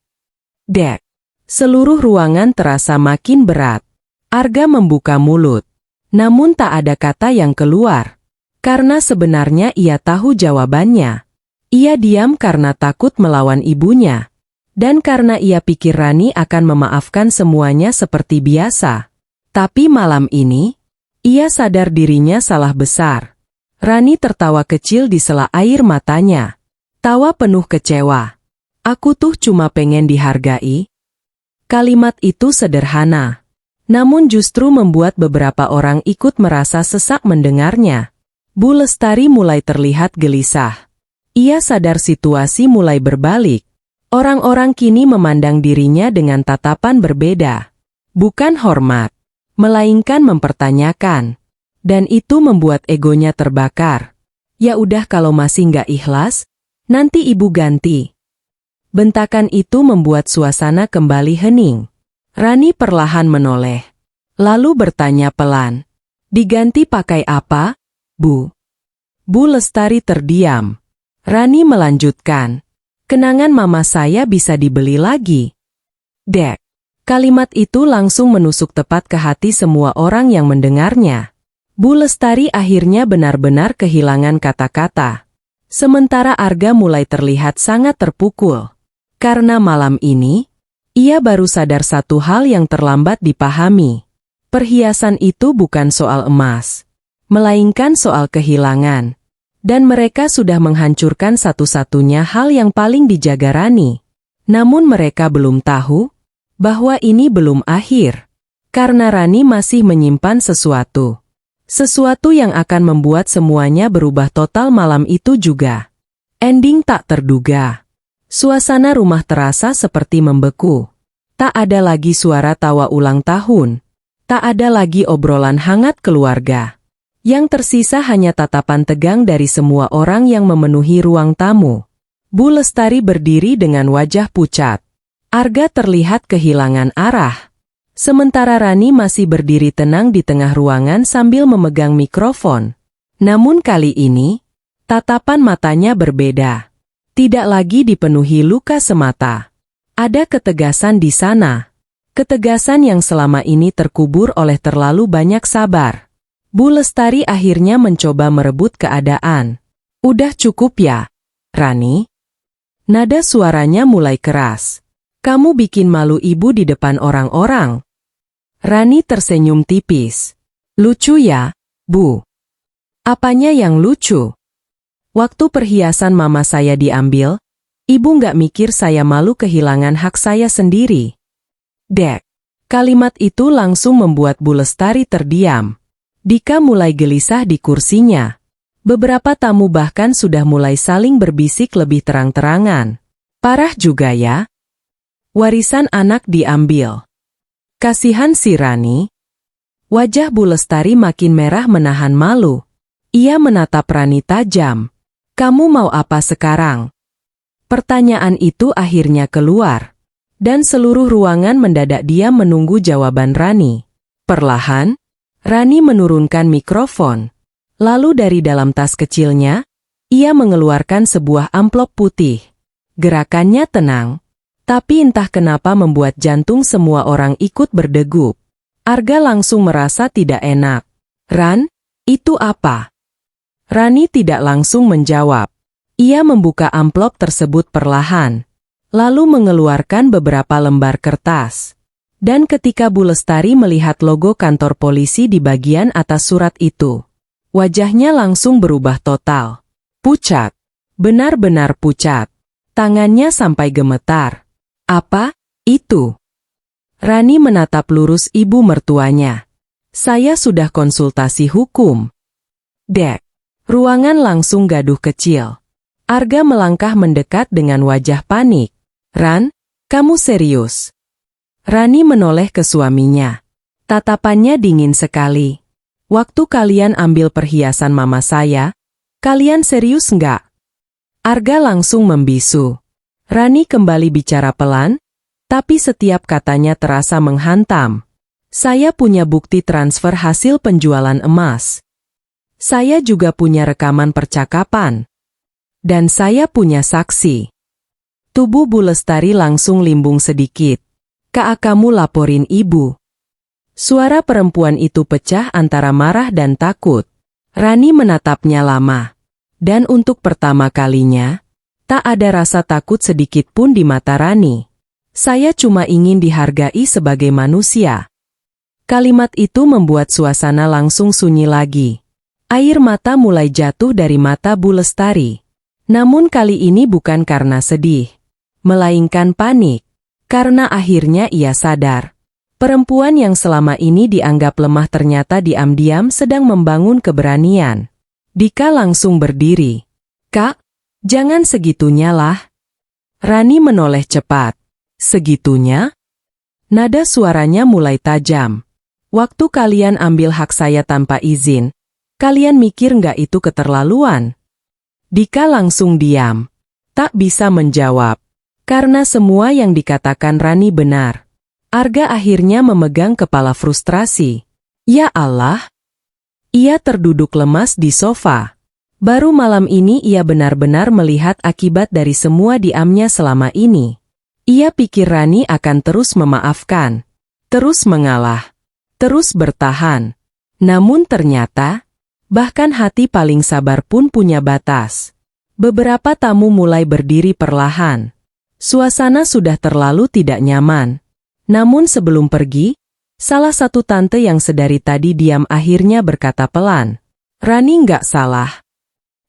Dek. Seluruh ruangan terasa makin berat. Arga membuka mulut. Namun tak ada kata yang keluar. Karena sebenarnya ia tahu jawabannya. Ia diam karena takut melawan ibunya. Dan karena ia pikir Rani akan memaafkan semuanya seperti biasa. Tapi malam ini, ia sadar dirinya salah besar. Rani tertawa kecil di sela air matanya. Tawa penuh kecewa. Aku tuh cuma pengen dihargai. Kalimat itu sederhana, namun justru membuat beberapa orang ikut merasa sesak mendengarnya. Bu Lestari mulai terlihat gelisah. Ia sadar situasi mulai berbalik. Orang-orang kini memandang dirinya dengan tatapan berbeda. Bukan hormat, melainkan mempertanyakan. Dan itu membuat egonya terbakar. Ya udah, kalau masih nggak ikhlas, nanti ibu ganti. Bentakan itu membuat suasana kembali hening. Rani perlahan menoleh, lalu bertanya pelan, "Diganti pakai apa, Bu?" Bu Lestari terdiam. Rani melanjutkan, "Kenangan mama saya bisa dibeli lagi." Dek. Kalimat itu langsung menusuk tepat ke hati semua orang yang mendengarnya. Bu Lestari akhirnya benar-benar kehilangan kata-kata. Sementara Arga mulai terlihat sangat terpukul. Karena malam ini, ia baru sadar satu hal yang terlambat dipahami. Perhiasan itu bukan soal emas, melainkan soal kehilangan. Dan mereka sudah menghancurkan satu-satunya hal yang paling dijaga Rani. Namun mereka belum tahu bahwa ini belum akhir. Karena Rani masih menyimpan sesuatu. Sesuatu yang akan membuat semuanya berubah total malam itu juga. Ending tak terduga. Suasana rumah terasa seperti membeku. Tak ada lagi suara tawa ulang tahun. Tak ada lagi obrolan hangat keluarga. Yang tersisa hanya tatapan tegang dari semua orang yang memenuhi ruang tamu. Bu Lestari berdiri dengan wajah pucat. Arga terlihat kehilangan arah. Sementara Rani masih berdiri tenang di tengah ruangan sambil memegang mikrofon. Namun kali ini, tatapan matanya berbeda. Tidak lagi dipenuhi luka semata. Ada ketegasan di sana. Ketegasan yang selama ini terkubur oleh terlalu banyak sabar. Bu Lestari akhirnya mencoba merebut keadaan. "Udah cukup ya, Rani?" Nada suaranya mulai keras. "Kamu bikin malu ibu di depan orang-orang." Rani tersenyum tipis. "Lucu ya, Bu?" "Apanya yang lucu? Waktu perhiasan mama saya diambil, ibu nggak mikir saya malu kehilangan hak saya sendiri." Dek. Kalimat itu langsung membuat Bu Lestari terdiam. Dika mulai gelisah di kursinya. Beberapa tamu bahkan sudah mulai saling berbisik lebih terang-terangan. "Parah juga ya. Warisan anak diambil. Kasihan si Rani." Wajah Bu Lestari makin merah menahan malu. Ia menatap Rani tajam. "Kamu mau apa sekarang?" Pertanyaan itu akhirnya keluar. Dan seluruh ruangan mendadak diam menunggu jawaban Rani. Perlahan, Rani menurunkan mikrofon. Lalu dari dalam tas kecilnya, ia mengeluarkan sebuah amplop putih. Gerakannya tenang, tapi entah kenapa membuat jantung semua orang ikut berdegup. Arga langsung merasa tidak enak. "Ran, itu apa?" Rani tidak langsung menjawab. Ia membuka amplop tersebut perlahan, lalu mengeluarkan beberapa lembar kertas. Dan ketika Bu Lestari melihat logo kantor polisi di bagian atas surat itu, wajahnya langsung berubah total. Pucat. Benar-benar pucat. Tangannya sampai gemetar. "Apa itu?" Rani menatap lurus ibu mertuanya. "Saya sudah konsultasi hukum." Dek. Ruangan langsung gaduh kecil. Arga melangkah mendekat dengan wajah panik. "Ran, kamu serius?" Rani menoleh ke suaminya. Tatapannya dingin sekali. "Waktu kalian ambil perhiasan mama saya, kalian serius nggak?" Arga langsung membisu. Rani kembali bicara pelan, tapi setiap katanya terasa menghantam. "Saya punya bukti transfer hasil penjualan emas. Saya juga punya rekaman percakapan. Dan saya punya saksi." Tubuh Bu Lestari langsung limbung sedikit. "Kak, kamu laporin ibu." Suara perempuan itu pecah antara marah dan takut. Rani menatapnya lama. Dan untuk pertama kalinya, tak ada rasa takut sedikit pun di mata Rani. "Saya cuma ingin dihargai sebagai manusia." Kalimat itu membuat suasana langsung sunyi lagi. Air mata mulai jatuh dari mata Bu Lestari. Namun kali ini bukan karena sedih, melainkan panik. Karena akhirnya ia sadar. Perempuan yang selama ini dianggap lemah ternyata diam-diam sedang membangun keberanian. Dika langsung berdiri. "Kak, jangan segitunya lah." Rani menoleh cepat. "Segitunya?" Nada suaranya mulai tajam. "Waktu kalian ambil hak saya tanpa izin, kalian mikir nggak itu keterlaluan?" Dika langsung diam. Tak bisa menjawab. Karena semua yang dikatakan Rani benar. Arga akhirnya memegang kepala frustrasi. Ya Allah! Ia terduduk lemas di sofa. Baru malam ini ia benar-benar melihat akibat dari semua diamnya selama ini. Ia pikir Rani akan terus memaafkan. Terus mengalah. Terus bertahan. Namun ternyata, bahkan hati paling sabar pun punya batas. Beberapa tamu mulai berdiri perlahan. Suasana sudah terlalu tidak nyaman. Namun sebelum pergi, salah satu tante yang sedari tadi diam akhirnya berkata pelan. "Rani nggak salah."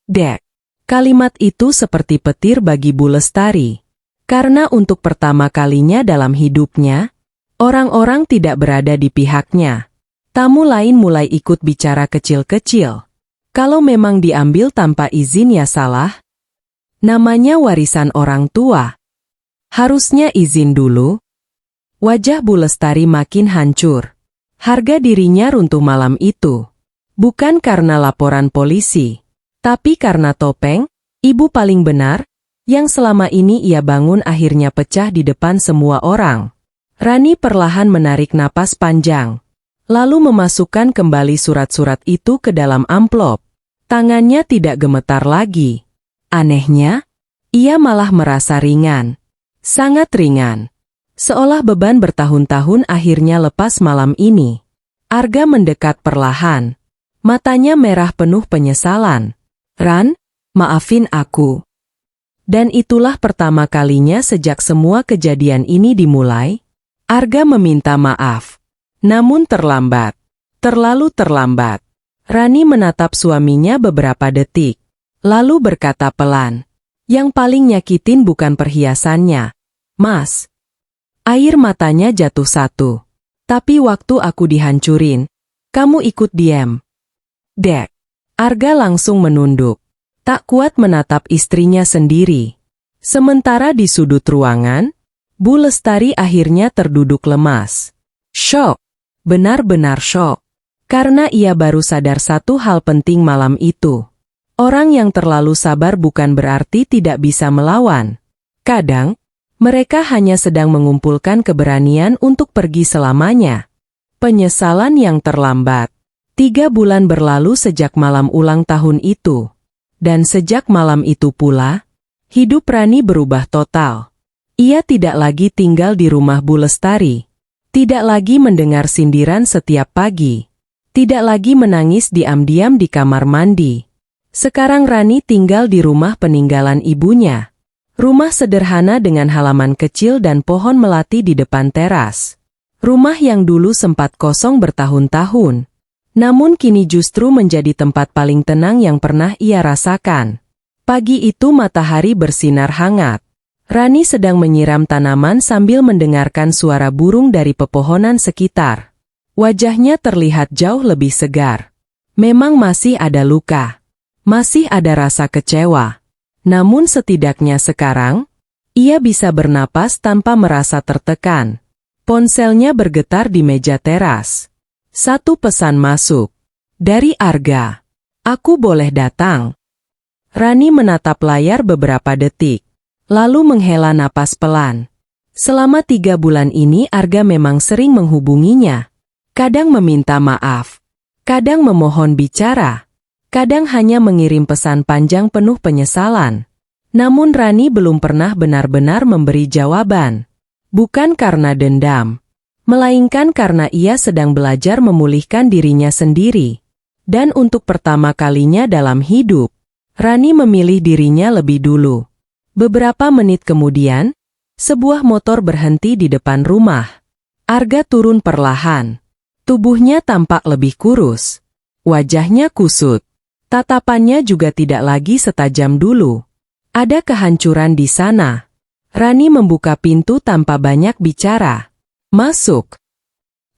"Dek." Kalimat itu seperti petir bagi Bu Lestari. Karena untuk pertama kalinya dalam hidupnya, orang-orang tidak berada di pihaknya. Tamu lain mulai ikut bicara kecil-kecil. Kalau memang diambil tanpa izin ya salah. Namanya warisan orang tua. Harusnya izin dulu. Wajah Bu Lestari makin hancur. Harga dirinya runtuh malam itu. Bukan karena laporan polisi, tapi karena topeng, ibu paling benar, yang selama ini ia bangun akhirnya pecah di depan semua orang. Rani perlahan menarik napas panjang. Lalu memasukkan kembali surat-surat itu ke dalam amplop. Tangannya tidak gemetar lagi. Anehnya, ia malah merasa ringan. Sangat ringan. Seolah beban bertahun-tahun akhirnya lepas malam ini. Arga mendekat perlahan. Matanya merah penuh penyesalan. "Ran, maafin aku." Dan itulah pertama kalinya sejak semua kejadian ini dimulai, Arga meminta maaf. Namun terlambat. Terlalu terlambat. Rani menatap suaminya beberapa detik. Lalu berkata pelan. "Yang paling nyakitin bukan perhiasannya, Mas." Air matanya jatuh satu. "Tapi waktu aku dihancurin, kamu ikut diam." "Dek." Arga langsung menunduk. Tak kuat menatap istrinya sendiri. Sementara di sudut ruangan, Bu Lestari akhirnya terduduk lemas. Syok. Benar-benar syok. Karena ia baru sadar satu hal penting malam itu. Orang yang terlalu sabar bukan berarti tidak bisa melawan. Kadang, mereka hanya sedang mengumpulkan keberanian untuk pergi selamanya. Penyesalan yang terlambat. 3 bulan berlalu sejak malam ulang tahun itu. Dan sejak malam itu pula, hidup Rani berubah total. Ia tidak lagi tinggal di rumah Bu Lestari. Tidak lagi mendengar sindiran setiap pagi. Tidak lagi menangis diam-diam di kamar mandi. Sekarang Rani tinggal di rumah peninggalan ibunya. Rumah sederhana dengan halaman kecil dan pohon melati di depan teras. Rumah yang dulu sempat kosong bertahun-tahun. Namun kini justru menjadi tempat paling tenang yang pernah ia rasakan. Pagi itu matahari bersinar hangat. Rani sedang menyiram tanaman sambil mendengarkan suara burung dari pepohonan sekitar. Wajahnya terlihat jauh lebih segar. Memang masih ada luka. Masih ada rasa kecewa. Namun setidaknya sekarang, ia bisa bernapas tanpa merasa tertekan. Ponselnya bergetar di meja teras. Satu pesan masuk. Dari Arga. "Aku boleh datang?" Rani menatap layar beberapa detik. Lalu menghela napas pelan. Selama 3 bulan ini Arga memang sering menghubunginya. Kadang meminta maaf. Kadang memohon bicara. Kadang hanya mengirim pesan panjang penuh penyesalan. Namun Rani belum pernah benar-benar memberi jawaban. Bukan karena dendam. Melainkan karena ia sedang belajar memulihkan dirinya sendiri. Dan untuk pertama kalinya dalam hidup, Rani memilih dirinya lebih dulu. Beberapa menit kemudian, sebuah motor berhenti di depan rumah. Arga turun perlahan. Tubuhnya tampak lebih kurus. Wajahnya kusut. Tatapannya juga tidak lagi setajam dulu. Ada kehancuran di sana. Rani membuka pintu tanpa banyak bicara. Masuk.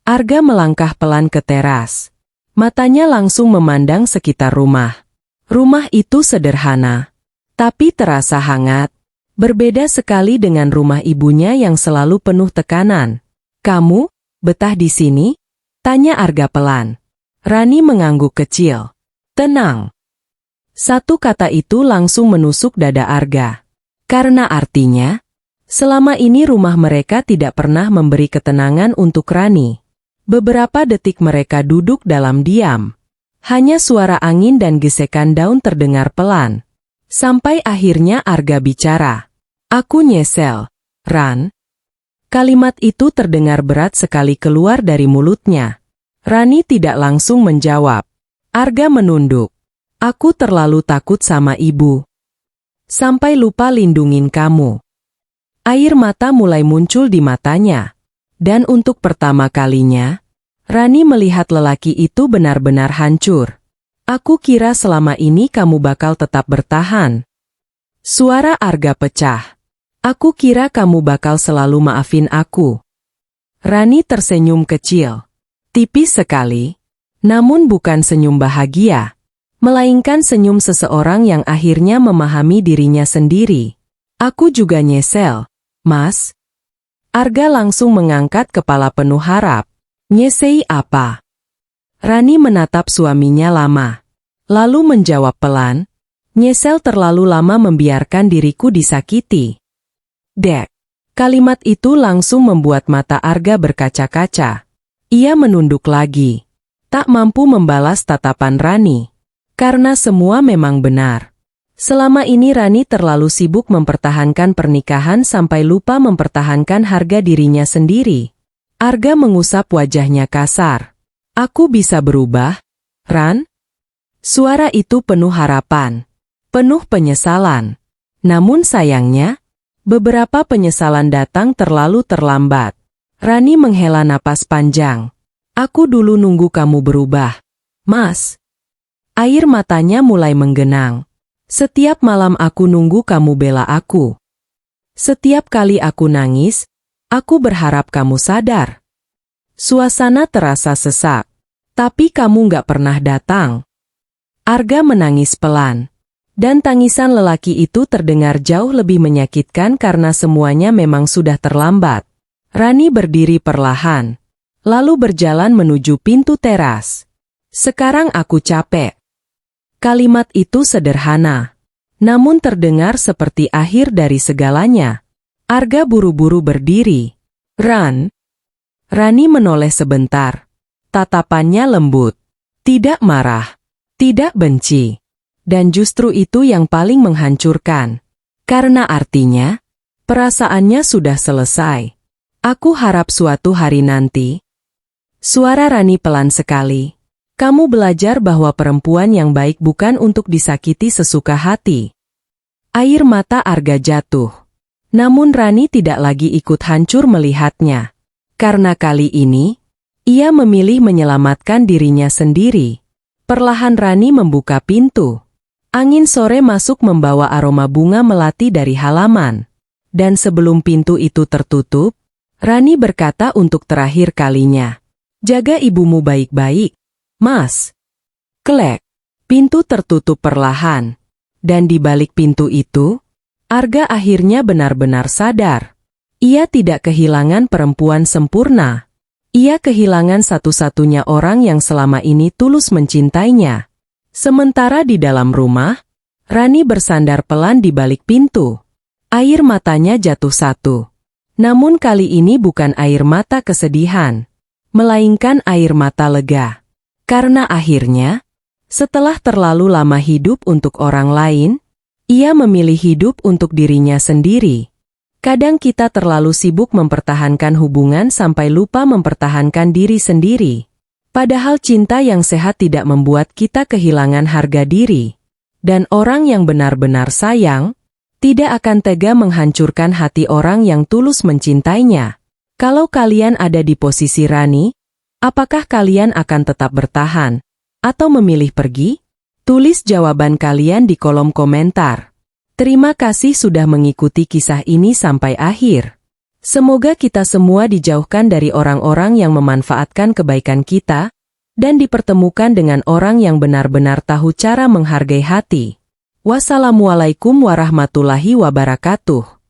Arga melangkah pelan ke teras. Matanya langsung memandang sekitar rumah. Rumah itu sederhana, tapi terasa hangat. Berbeda sekali dengan rumah ibunya yang selalu penuh tekanan. Kamu betah di sini? Tanya Arga pelan. Rani mengangguk kecil. Tenang. Satu kata itu langsung menusuk dada Arga. Karena artinya, selama ini rumah mereka tidak pernah memberi ketenangan untuk Rani. Beberapa detik mereka duduk dalam diam. Hanya suara angin dan gesekan daun terdengar pelan. Sampai akhirnya Arga bicara. Aku nyesel, Ran. Kalimat itu terdengar berat sekali keluar dari mulutnya. Rani tidak langsung menjawab. Arga menunduk. Aku terlalu takut sama ibu. Sampai lupa lindungin kamu. Air mata mulai muncul di matanya. Dan untuk pertama kalinya, Rani melihat lelaki itu benar-benar hancur. Aku kira selama ini kamu bakal tetap bertahan. Suara Arga pecah. Aku kira kamu bakal selalu maafin aku. Rani tersenyum kecil. Tipis sekali. Namun bukan senyum bahagia. Melainkan senyum seseorang yang akhirnya memahami dirinya sendiri. Aku juga nyesel, Mas. Arga langsung mengangkat kepala penuh harap. Nyesei apa? Rani menatap suaminya lama. Lalu menjawab pelan, nyesel terlalu lama membiarkan diriku disakiti. Dek. Kalimat itu langsung membuat mata Arga berkaca-kaca. Ia menunduk lagi. Tak mampu membalas tatapan Rani. Karena semua memang benar. Selama ini Rani terlalu sibuk mempertahankan pernikahan sampai lupa mempertahankan harga dirinya sendiri. Arga mengusap wajahnya kasar. Aku bisa berubah, Ran? Suara itu penuh harapan. Penuh penyesalan. Namun sayangnya, beberapa penyesalan datang terlalu terlambat. Rani menghela napas panjang. Aku dulu nunggu kamu berubah, Mas. Air matanya mulai menggenang. Setiap malam aku nunggu kamu bela aku. Setiap kali aku nangis, aku berharap kamu sadar. Suasana terasa sesak. Tapi kamu gak pernah datang. Arga menangis pelan. Dan tangisan lelaki itu terdengar jauh lebih menyakitkan karena semuanya memang sudah terlambat. Rani berdiri perlahan. Lalu berjalan menuju pintu teras. Sekarang aku capek. Kalimat itu sederhana. Namun terdengar seperti akhir dari segalanya. Arga buru-buru berdiri. Ran. Rani menoleh sebentar. Tatapannya lembut. Tidak marah. Tidak benci. Dan justru itu yang paling menghancurkan. Karena artinya, perasaannya sudah selesai. Aku harap suatu hari nanti. Suara Rani pelan sekali. Kamu belajar bahwa perempuan yang baik bukan untuk disakiti sesuka hati. Air mata Arga jatuh. Namun Rani tidak lagi ikut hancur melihatnya. Karena kali ini, ia memilih menyelamatkan dirinya sendiri. Perlahan Rani membuka pintu. Angin sore masuk membawa aroma bunga melati dari halaman. Dan sebelum pintu itu tertutup, Rani berkata untuk terakhir kalinya. Jaga ibumu baik-baik, Mas. Klek. Pintu tertutup perlahan. Dan di balik pintu itu, Arga akhirnya benar-benar sadar. Ia tidak kehilangan perempuan sempurna. Ia kehilangan satu-satunya orang yang selama ini tulus mencintainya. Sementara di dalam rumah, Rani bersandar pelan di balik pintu. Air matanya jatuh satu. Namun kali ini bukan air mata kesedihan, melainkan air mata lega. Karena akhirnya, setelah terlalu lama hidup untuk orang lain, ia memilih hidup untuk dirinya sendiri. Kadang kita terlalu sibuk mempertahankan hubungan sampai lupa mempertahankan diri sendiri. Padahal cinta yang sehat tidak membuat kita kehilangan harga diri. Dan orang yang benar-benar sayang, tidak akan tega menghancurkan hati orang yang tulus mencintainya. Kalau kalian ada di posisi Rani, apakah kalian akan tetap bertahan, atau memilih pergi? Tulis jawaban kalian di kolom komentar. Terima kasih sudah mengikuti kisah ini sampai akhir. Semoga kita semua dijauhkan dari orang-orang yang memanfaatkan kebaikan kita, dan dipertemukan dengan orang yang benar-benar tahu cara menghargai hati. Wassalamualaikum warahmatullahi wabarakatuh.